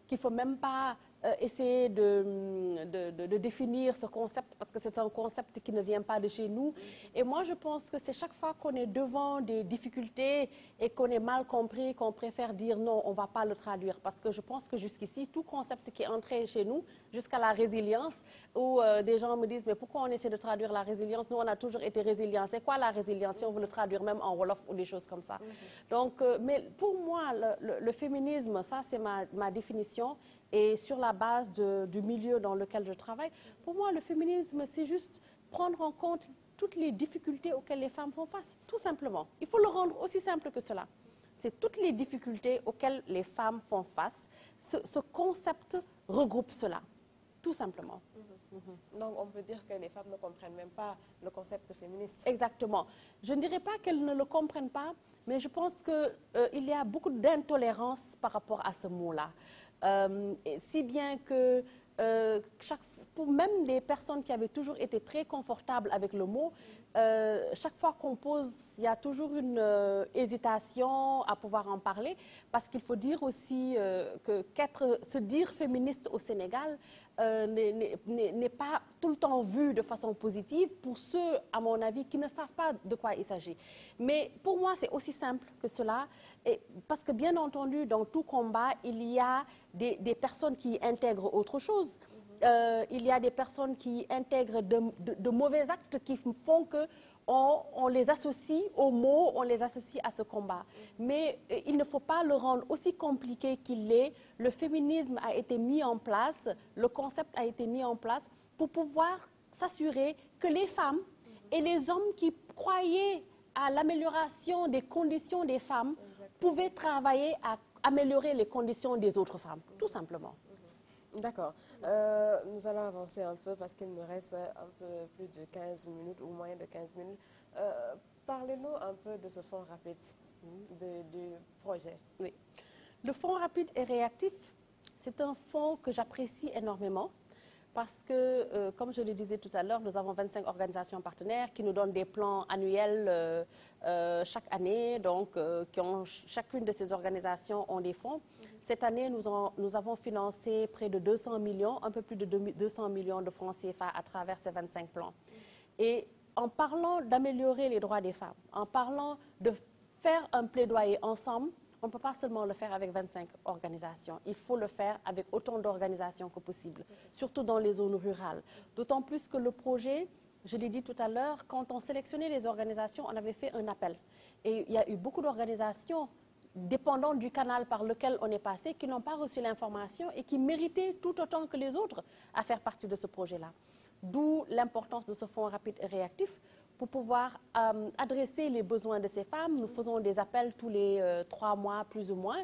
qu'il ne faut même pas essayer de définir ce concept parce que c'est un concept qui ne vient pas de chez nous. Et moi, je pense que c'est chaque fois qu'on est devant des difficultés et qu'on est mal compris, qu'on préfère dire non, on ne va pas le traduire. Parce que je pense que jusqu'ici, tout concept qui est entré chez nous, jusqu'à la résilience, où des gens me disent, mais pourquoi on essaie de traduire la résilience? Nous, on a toujours été résilients. C'est quoi la résilience si on veut le traduire même en Wolof ou des choses comme ça? Donc, mais pour moi, le féminisme, ça c'est ma définition. Et sur la base du milieu dans lequel je travaille, pour moi, le féminisme, c'est juste prendre en compte toutes les difficultés auxquelles les femmes font face, tout simplement. Il faut le rendre aussi simple que cela. C'est toutes les difficultés auxquelles les femmes font face. Ce concept regroupe cela, tout simplement. Donc, on peut dire que les femmes ne comprennent même pas le concept féministe. Exactement. Je ne dirais pas qu'elles ne le comprennent pas, mais je pense qu'il y a beaucoup d'intolérance par rapport à ce mot-là. Si bien que pour même des personnes qui avaient toujours été très confortables avec le mot, chaque fois qu'on pose, il y a toujours une hésitation à pouvoir en parler, parce qu'il faut dire aussi que se dire féministe au Sénégal n'est pas tout le temps vu de façon positive pour ceux, à mon avis, qui ne savent pas de quoi il s'agit. Mais pour moi, c'est aussi simple que cela, parce que bien entendu, dans tout combat, il y a des personnes qui intègrent autre chose. Il y a des personnes qui intègrent de mauvais actes qui font qu'on les associe aux mots, on les associe à ce combat. Mais il ne faut pas le rendre aussi compliqué qu'il l'est. Le féminisme a été mis en place, le concept a été mis en place pour pouvoir s'assurer que les femmes et les hommes qui croyaient à l'amélioration des conditions des femmes pouvaient travailler à améliorer les conditions des autres femmes, tout simplement. D'accord. Nous allons avancer un peu parce qu'il nous reste un peu plus de 15 minutes ou moins de 15 minutes. Parlez-nous un peu de ce fonds rapide du projet. Oui. Le fonds rapide et réactif, c'est un fonds que j'apprécie énormément parce que, comme je le disais tout à l'heure, nous avons 25 organisations partenaires qui nous donnent des plans annuels chaque année. Donc, chacune de ces organisations ont des fonds. Cette année, nous avons financé près de 200 millions, un peu plus de 200 millions de francs CFA à travers ces 25 plans. Et en parlant d'améliorer les droits des femmes, en parlant de faire un plaidoyer ensemble, on ne peut pas seulement le faire avec 25 organisations. Il faut le faire avec autant d'organisations que possible, surtout dans les zones rurales. D'autant plus que le projet, je l'ai dit tout à l'heure, quand on sélectionnait les organisations, on avait fait un appel. Et il y a eu beaucoup d'organisations dépendant du canal par lequel on est passé, qui n'ont pas reçu l'information et qui méritaient tout autant que les autres à faire partie de ce projet-là. D'où l'importance de ce fonds rapide et réactif pour pouvoir adresser les besoins de ces femmes. Nous faisons des appels tous les 3 mois, plus ou moins,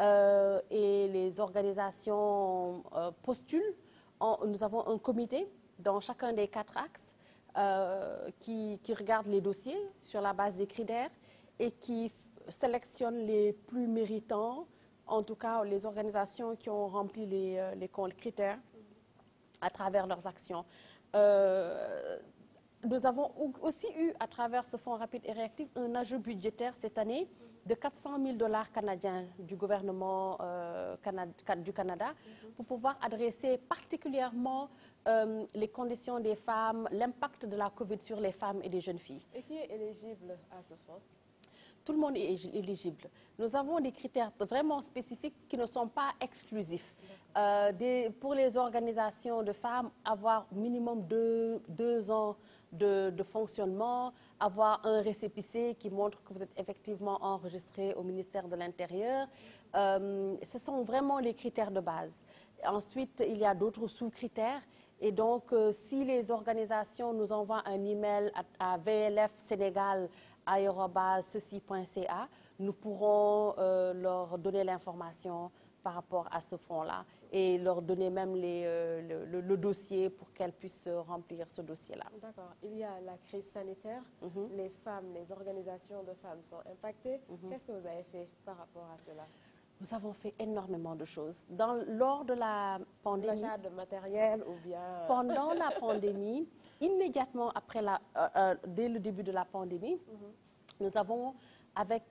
et les organisations postulent. Nous avons un comité dans chacun des 4 axes qui regarde les dossiers sur la base des critères et qui sélectionne les plus méritants, en tout cas les organisations qui ont rempli les critères à travers leurs actions. Nous avons aussi eu, à travers ce fonds rapide et réactif, un ajout budgétaire cette année de 400 000 $ canadiens du gouvernement du Canada pour pouvoir adresser particulièrement les conditions des femmes, l'impact de la Covid sur les femmes et les jeunes filles. Et qui est éligible à ce fonds? Tout le monde est éligible. Nous avons des critères vraiment spécifiques qui ne sont pas exclusifs. Pour les organisations de femmes, avoir minimum deux ans de fonctionnement, avoir un récépissé qui montre que vous êtes effectivement enregistré au ministère de l'Intérieur. Ce sont vraiment les critères de base. Ensuite, il y a d'autres sous-critères. Et donc, si les organisations nous envoient un email à vlfsenegal@ceci.ca, nous pourrons leur donner l'information par rapport à ce fonds-là et leur donner même le dossier pour qu'elles puissent remplir ce dossier-là. D'accord. Il y a la crise sanitaire. Les femmes, les organisations de femmes sont impactées. Qu'est-ce que vous avez fait par rapport à cela? Nous avons fait énormément de choses. Lors de la pandémie, l'achat de matériel ou bien... Pendant la pandémie, immédiatement après dès le début de la pandémie, nous avons, avec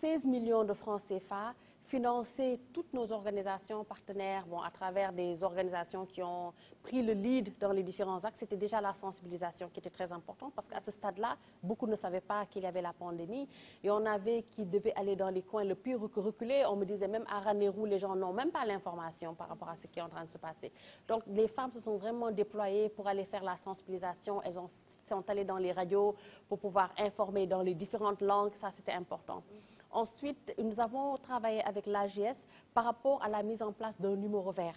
16 millions de francs CFA, financé toutes nos organisations partenaires, à travers des organisations qui ont pris le lead dans les différents axes. C'était déjà la sensibilisation qui était très importante parce qu'à ce stade-là, beaucoup ne savaient pas qu'il y avait la pandémie et on avait qui devaient aller dans les coins le plus reculés. On me disait même à Ranérou, les gens n'ont même pas l'information par rapport à ce qui est en train de se passer. Donc les femmes se sont vraiment déployées pour aller faire la sensibilisation. Elles sont allées dans les radios pour pouvoir informer dans les différentes langues. Ça, c'était important. Ensuite, nous avons travaillé avec l'AGS par rapport à la mise en place d'un numéro vert.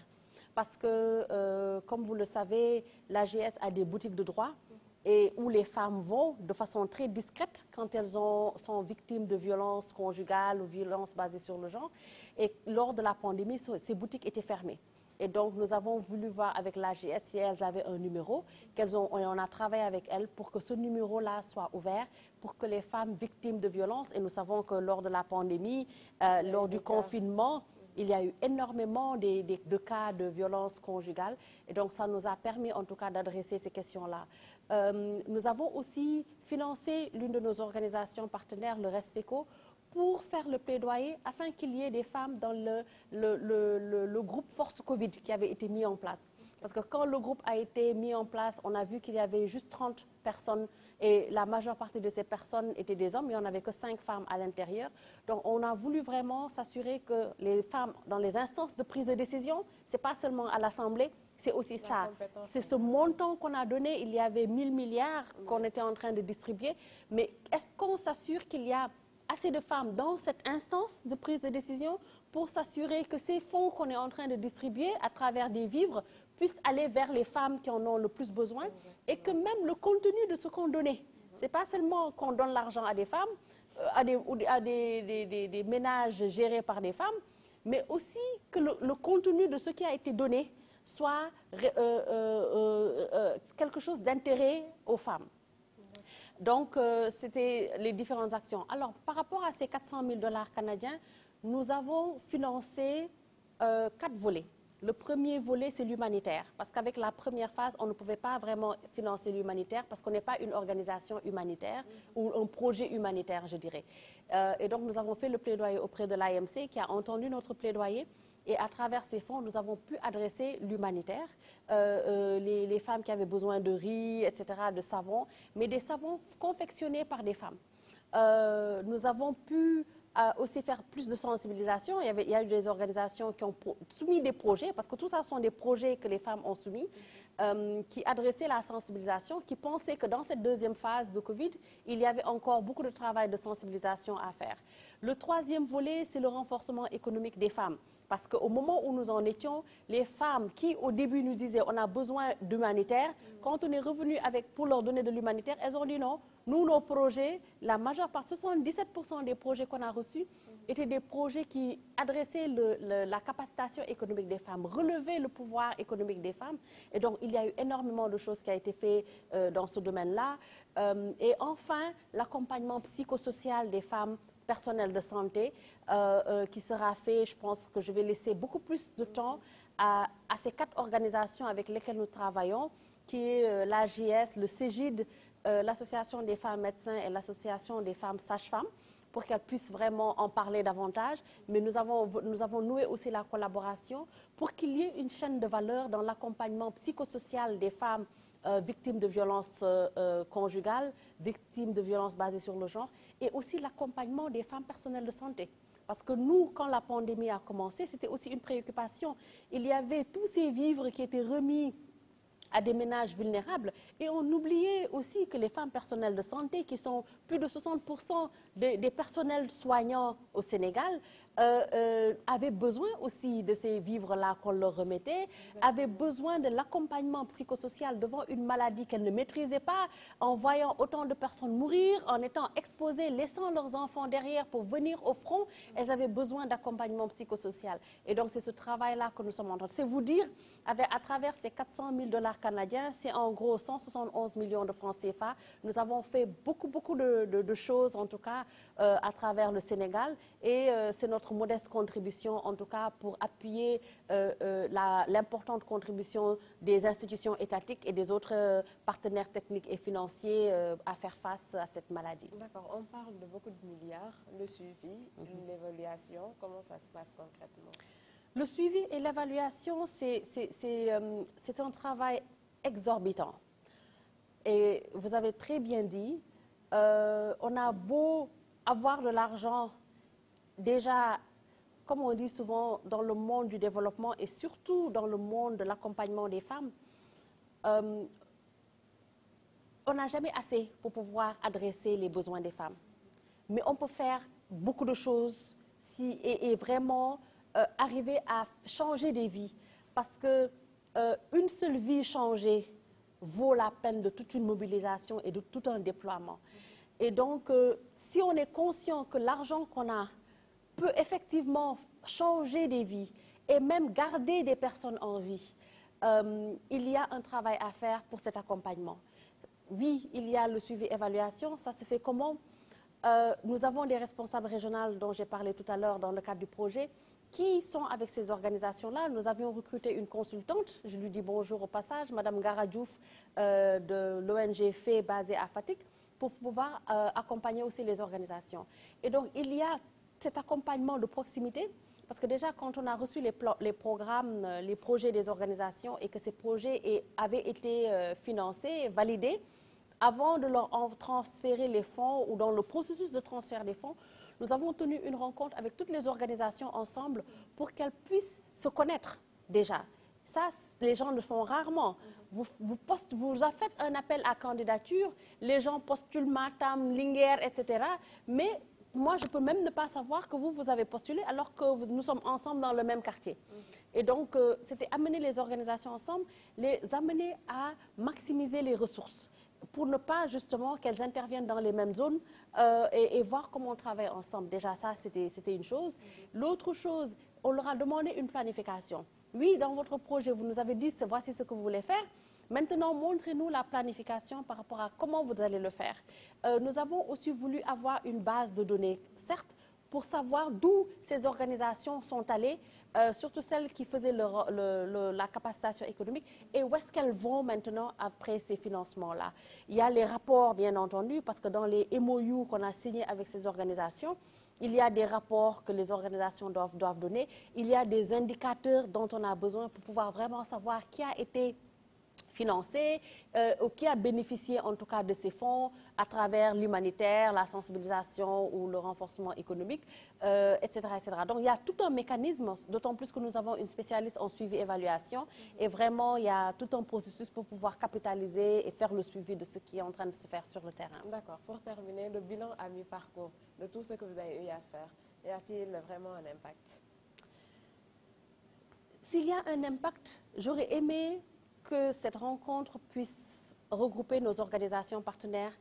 Parce que, comme vous le savez, l'AGS a des boutiques de droit et où les femmes vont de façon très discrète quand elles sont victimes de violences conjugales ou violences basées sur le genre. Et lors de la pandémie, ces boutiques étaient fermées. Et donc, nous avons voulu voir avec l'AGS si elles avaient un numéro, on a travaillé avec elles pour que ce numéro-là soit ouvert, pour que les femmes victimes de violences, et nous savons que lors de la pandémie, lors du confinement, il y a eu énormément de cas de violences conjugales. Et donc, ça nous a permis en tout cas d'adresser ces questions-là. Nous avons aussi financé l'une de nos organisations partenaires, le RESFECO, pour faire le plaidoyer afin qu'il y ait des femmes dans le groupe Force Covid qui avait été mis en place. Parce que quand le groupe a été mis en place, on a vu qu'il y avait juste 30 personnes et la majeure partie de ces personnes étaient des hommes, mais on n'avait que 5 femmes à l'intérieur. Donc on a voulu vraiment s'assurer que les femmes dans les instances de prise de décision, ce n'est pas seulement à l'Assemblée, c'est aussi ça. C'est ce montant qu'on a donné, il y avait 1000 milliards qu'on était en train de distribuer, mais est-ce qu'on s'assure qu'il y a assez de femmes dans cette instance de prise de décision pour s'assurer que ces fonds qu'on est en train de distribuer à travers des vivres puissent aller vers les femmes qui en ont le plus besoin et que même le contenu de ce qu'on donnait, ce n'est pas seulement qu'on donne l'argent à des femmes, à des ménages gérés par des femmes, mais aussi que le contenu de ce qui a été donné soit quelque chose d'intérêt aux femmes. Donc, c'était les différentes actions. Alors, par rapport à ces 400 000 $ canadiens, nous avons financé 4 volets. Le premier volet, c'est l'humanitaire, parce qu'avec la première phase, on ne pouvait pas vraiment financer l'humanitaire, parce qu'on n'est pas une organisation humanitaire ou un projet humanitaire, je dirais. Et donc, nous avons fait le plaidoyer auprès de l'AMC, qui a entendu notre plaidoyer. Et à travers ces fonds, nous avons pu adresser l'humanitaire, les femmes qui avaient besoin de riz, etc., de savon, mais des savons confectionnés par des femmes. Nous avons pu aussi faire plus de sensibilisation. Il y a eu des organisations qui ont soumis des projets, parce que tout ça sont des projets que les femmes ont soumis, qui adressaient la sensibilisation, qui pensaient que dans cette deuxième phase de Covid, il y avait encore beaucoup de travail de sensibilisation à faire. Le troisième volet, c'est le renforcement économique des femmes. Parce qu'au moment où nous en étions, les femmes qui au début nous disaient on a besoin d'humanitaire, quand on est revenu pour leur donner de l'humanitaire, elles ont dit non, nous nos projets, la majeure partie, 77% des projets qu'on a reçus étaient des projets qui adressaient la capacitation économique des femmes, relever le pouvoir économique des femmes. Et donc il y a eu énormément de choses qui ont été faites dans ce domaine-là. Et enfin, l'accompagnement psychosocial des femmes, personnel de santé qui sera fait. Je pense que je vais laisser beaucoup plus de temps à ces 4 organisations avec lesquelles nous travaillons, qui est l'AGS, le CEGID, l'Association des femmes médecins et l'Association des femmes sages-femmes, pour qu'elles puissent vraiment en parler davantage. Mais nous avons noué aussi la collaboration pour qu'il y ait une chaîne de valeur dans l'accompagnement psychosocial des femmes victimes de violences conjugales, victimes de violences basées sur le genre, et aussi l'accompagnement des femmes personnelles de santé. Parce que nous, quand la pandémie a commencé, c'était aussi une préoccupation. Il y avait tous ces vivres qui étaient remis à des ménages vulnérables. Et on oubliait aussi que les femmes personnelles de santé, qui sont plus de 60% des personnels soignants au Sénégal, avaient besoin aussi de ces vivres-là qu'on leur remettait, avaient besoin de l'accompagnement psychosocial devant une maladie qu'elles ne maîtrisaient pas, en voyant autant de personnes mourir, en étant exposées, laissant leurs enfants derrière pour venir au front. Elles avaient besoin d'accompagnement psychosocial. Et donc, c'est ce travail-là que nous sommes en train de... C'est vous dire, à travers ces 400 000 $ canadiens, c'est en gros 171 millions de francs CFA. Nous avons fait beaucoup de choses, en tout cas, à travers le Sénégal. Et c'est notre modeste contribution, en tout cas, pour appuyer l'importante contribution des institutions étatiques et des autres partenaires techniques et financiers à faire face à cette maladie. D'accord, on parle de beaucoup de milliards, le suivi, l'évaluation, comment ça se passe concrètement? Le suivi et l'évaluation, c'est un travail exorbitant. Et vous avez très bien dit, on a beau avoir de l'argent, déjà, comme on dit souvent, dans le monde du développement et surtout dans le monde de l'accompagnement des femmes, on n'a jamais assez pour pouvoir adresser les besoins des femmes. Mais on peut faire beaucoup de choses et vraiment arriver à changer des vies. Parce que une seule vie changée vaut la peine de toute une mobilisation et de tout un déploiement. Et donc, si on est conscient que l'argent qu'on a peut effectivement changer des vies et même garder des personnes en vie, il y a un travail à faire pour cet accompagnement. Oui, il y a le suivi-évaluation. Ça se fait comment? Nous avons des responsables régionales dont j'ai parlé tout à l'heure dans le cadre du projet qui sont avec ces organisations-là. Nous avions recruté une consultante, je lui dis bonjour au passage, Madame Gara Diouf de l'ONG FE basée à Fatick, pour pouvoir accompagner aussi les organisations. Et donc, il y a cet accompagnement de proximité, parce que déjà, quand on a reçu les programmes, les projets des organisations et que ces projets avaient été financés, validés, avant de leur en transférer les fonds ou dans le processus de transfert des fonds, nous avons tenu une rencontre avec toutes les organisations ensemble pour qu'elles puissent se connaître déjà. Ça, les gens le font rarement. Vous faites un appel à candidature, les gens postulent Matam, Linguère, etc. Mais moi, je peux même ne pas savoir que vous avez postulé alors que nous sommes ensemble dans le même quartier. Et donc, c'était amener les organisations ensemble, les amener à maximiser les ressources pour ne pas justement qu'elles interviennent dans les mêmes zones et voir comment on travaille ensemble. Déjà, ça, c'était une chose. L'autre chose, on leur a demandé une planification. Oui, dans votre projet, vous nous avez dit, voici ce que vous voulez faire. Maintenant, montrez-nous la planification par rapport à comment vous allez le faire. Nous avons aussi voulu avoir une base de données, certes, pour savoir d'où ces organisations sont allées, surtout celles qui faisaient la capacitation économique, et où est-ce qu'elles vont maintenant après ces financements-là. Il y a les rapports, bien entendu, parce que dans les MOU qu'on a signés avec ces organisations, il y a des rapports que les organisations doivent donner. Il y a des indicateurs dont on a besoin pour pouvoir vraiment savoir qui a été financé ou qui a bénéficié en tout cas de ces fonds à travers l'humanitaire, la sensibilisation ou le renforcement économique, etc., etc. Donc il y a tout un mécanisme, d'autant plus que nous avons une spécialiste en suivi-évaluation et vraiment il y a tout un processus pour pouvoir capitaliser et faire le suivi de ce qui est en train de se faire sur le terrain. D'accord. Pour terminer, le bilan à mi-parcours de tout ce que vous avez eu à faire, y a-t-il vraiment un impact? S'il y a un impact, j'aurais aimé que cette rencontre puisse regrouper nos organisations partenaires.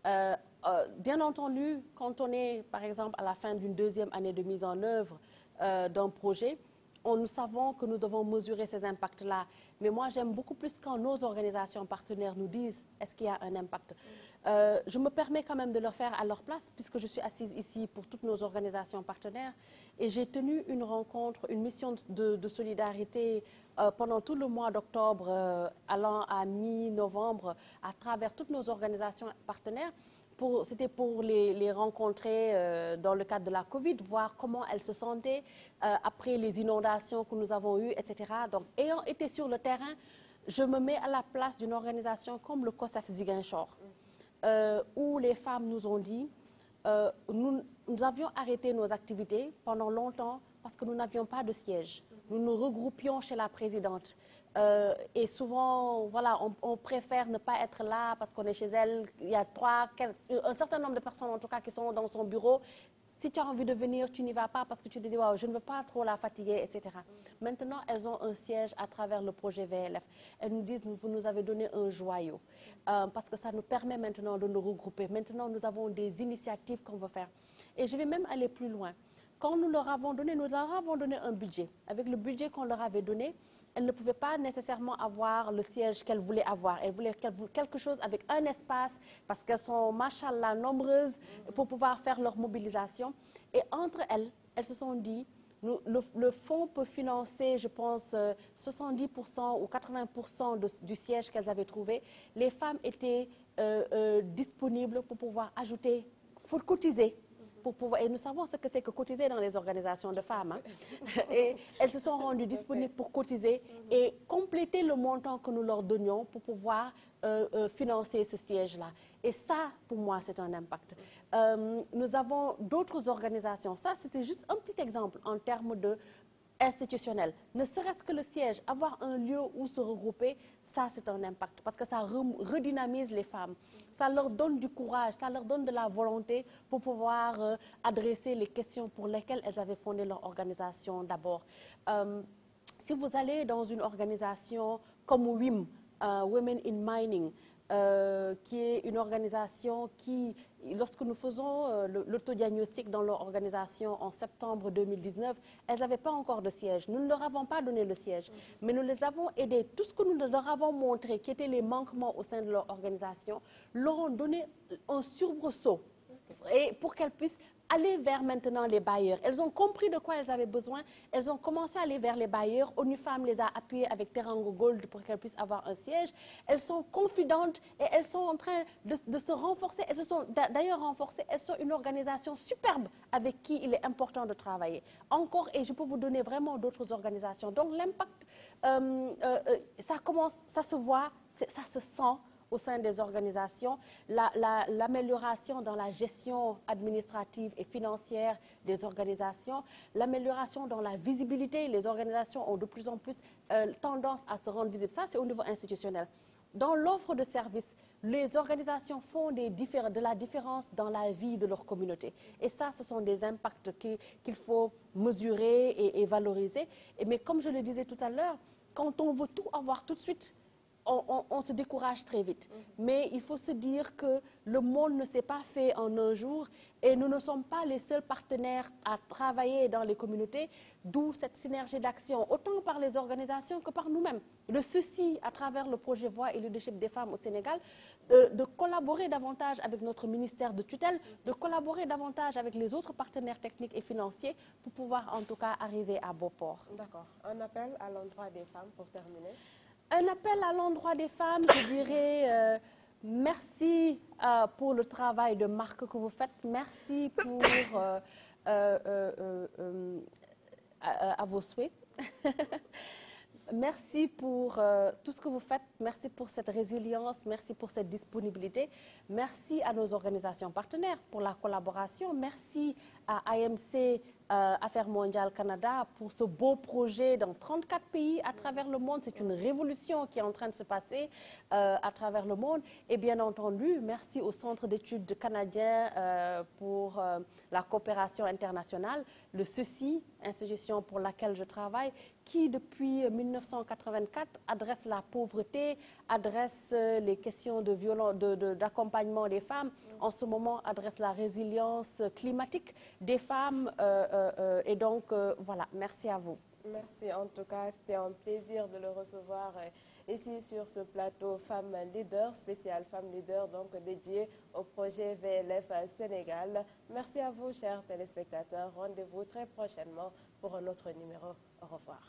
Bien entendu, quand on est, par exemple, à la fin d'une deuxième année de mise en œuvre d'un projet, nous savons que nous devons mesurer ces impacts-là. Mais moi, j'aime beaucoup plus quand nos organisations partenaires nous disent est-ce qu'il y a un impact. Je me permets quand même de le faire à leur place, puisque je suis assise ici pour toutes nos organisations partenaires. Et j'ai tenu une rencontre, une mission de solidarité pendant tout le mois d'octobre, allant à mi-novembre, à travers toutes nos organisations partenaires, C'était pour les rencontrer dans le cadre de la Covid, voir comment elles se sentaient après les inondations que nous avons eues, etc. Donc, ayant été sur le terrain, je me mets à la place d'une organisation comme le COSAF Ziguinchor, où les femmes nous ont dit nous avions arrêté nos activités pendant longtemps parce que nous n'avions pas de siège. Nous nous regroupions chez la présidente. Et souvent, voilà, on préfère ne pas être là parce qu'on est chez elle. Il y a un certain nombre de personnes, en tout cas, qui sont dans son bureau. Si tu as envie de venir, tu n'y vas pas parce que tu te dis, wow, je ne veux pas trop la fatiguer, etc. Maintenant, elles ont un siège à travers le projet VLF. Elles nous disent, vous nous avez donné un joyau parce que ça nous permet maintenant de nous regrouper. Maintenant, nous avons des initiatives qu'on veut faire. Et je vais même aller plus loin. Quand nous leur avons donné un budget. Avec le budget qu'on leur avait donné, elles ne pouvaient pas nécessairement avoir le siège qu'elles voulaient avoir. Elles voulaient quelque chose avec un espace, parce qu'elles sont, machallah, nombreuses, pour pouvoir faire leur mobilisation. Et entre elles, elles se sont dit, le fonds peut financer, je pense, 70% ou 80% du siège qu'elles avaient trouvé. Les femmes étaient disponibles pour pouvoir ajouter, pour cotiser. Et nous savons ce que c'est que cotiser dans les organisations de femmes. Hein. Et elles se sont rendues disponibles pour cotiser et compléter le montant que nous leur donnions pour pouvoir financer ce siège-là. Et ça, pour moi, c'est un impact. Nous avons d'autres organisations. Ça, c'était juste un petit exemple en termes de institutionnel. Ne serait-ce que le siège, avoir un lieu où se regrouper, ça, c'est un impact parce que ça redynamise les femmes. Ça leur donne du courage, ça leur donne de la volonté pour pouvoir adresser les questions pour lesquelles elles avaient fondé leur organisation d'abord. Si vous allez dans une organisation comme WIM, Women in Mining, qui est une organisation qui, lorsque nous faisons l'autodiagnostic dans leur organisation en septembre 2019, elles n'avaient pas encore de siège. Nous ne leur avons pas donné le siège, mais nous les avons aidées. Tout ce que nous leur avons montré, qui étaient les manquements au sein de leur organisation, leur ont donné un soubresaut et pour qu'elles puissent aller vers maintenant les bailleurs. Elles ont compris de quoi elles avaient besoin. Elles ont commencé à aller vers les bailleurs. ONU Femmes les a appuyées avec Terango Gold pour qu'elles puissent avoir un siège. Elles sont confidentes et elles sont en train de se renforcer. Elles se sont d'ailleurs renforcées. Elles sont une organisation superbe avec qui il est important de travailler. Encore, et je peux vous donner vraiment d'autres organisations. Donc l'impact, ça commence, ça se voit, ça se sent au sein des organisations, l'amélioration dans la gestion administrative et financière des organisations, l'amélioration dans la visibilité. Les organisations ont de plus en plus tendance à se rendre visibles. Ça, c'est au niveau institutionnel. Dans l'offre de services, les organisations font de la différence dans la vie de leur communauté. Et ça, ce sont des impacts qu'il faut mesurer et valoriser. Mais comme je le disais tout à l'heure, quand on veut tout avoir tout de suite, on se décourage très vite. Mais il faut se dire que le monde ne s'est pas fait en un jour et nous ne sommes pas les seuls partenaires à travailler dans les communautés, d'où cette synergie d'action, autant par les organisations que par nous-mêmes. Le ceci, à travers le projet Voix et leadership des femmes au Sénégal, de collaborer davantage avec notre ministère de tutelle, de collaborer davantage avec les autres partenaires techniques et financiers pour pouvoir en tout cas arriver à beau port. D'accord. Un appel à l'endroit des femmes pour terminer. Un appel à l'endroit des femmes, je dirais merci pour le travail de marque que vous faites, merci pour à vos souhaits. Merci pour tout ce que vous faites, merci pour cette résilience, merci pour cette disponibilité, merci à nos organisations partenaires pour la collaboration, merci à AMC Affaires mondiales Canada pour ce beau projet dans 34 pays à travers le monde. C'est une révolution qui est en train de se passer à travers le monde. Et bien entendu, merci au Centre d'études canadien pour la coopération internationale, le CECI, institution pour laquelle je travaille, qui depuis 1984 adresse la pauvreté, adresse les questions d'accompagnement des femmes, en ce moment adresse la résilience climatique des femmes. Et donc, voilà, merci à vous. Merci, en tout cas, c'était un plaisir de le recevoir ici sur ce plateau Femmes Leaders, spécial Femmes Leaders, donc dédié au projet VLF Sénégal. Merci à vous, chers téléspectateurs. Rendez-vous très prochainement pour un autre numéro. Au revoir.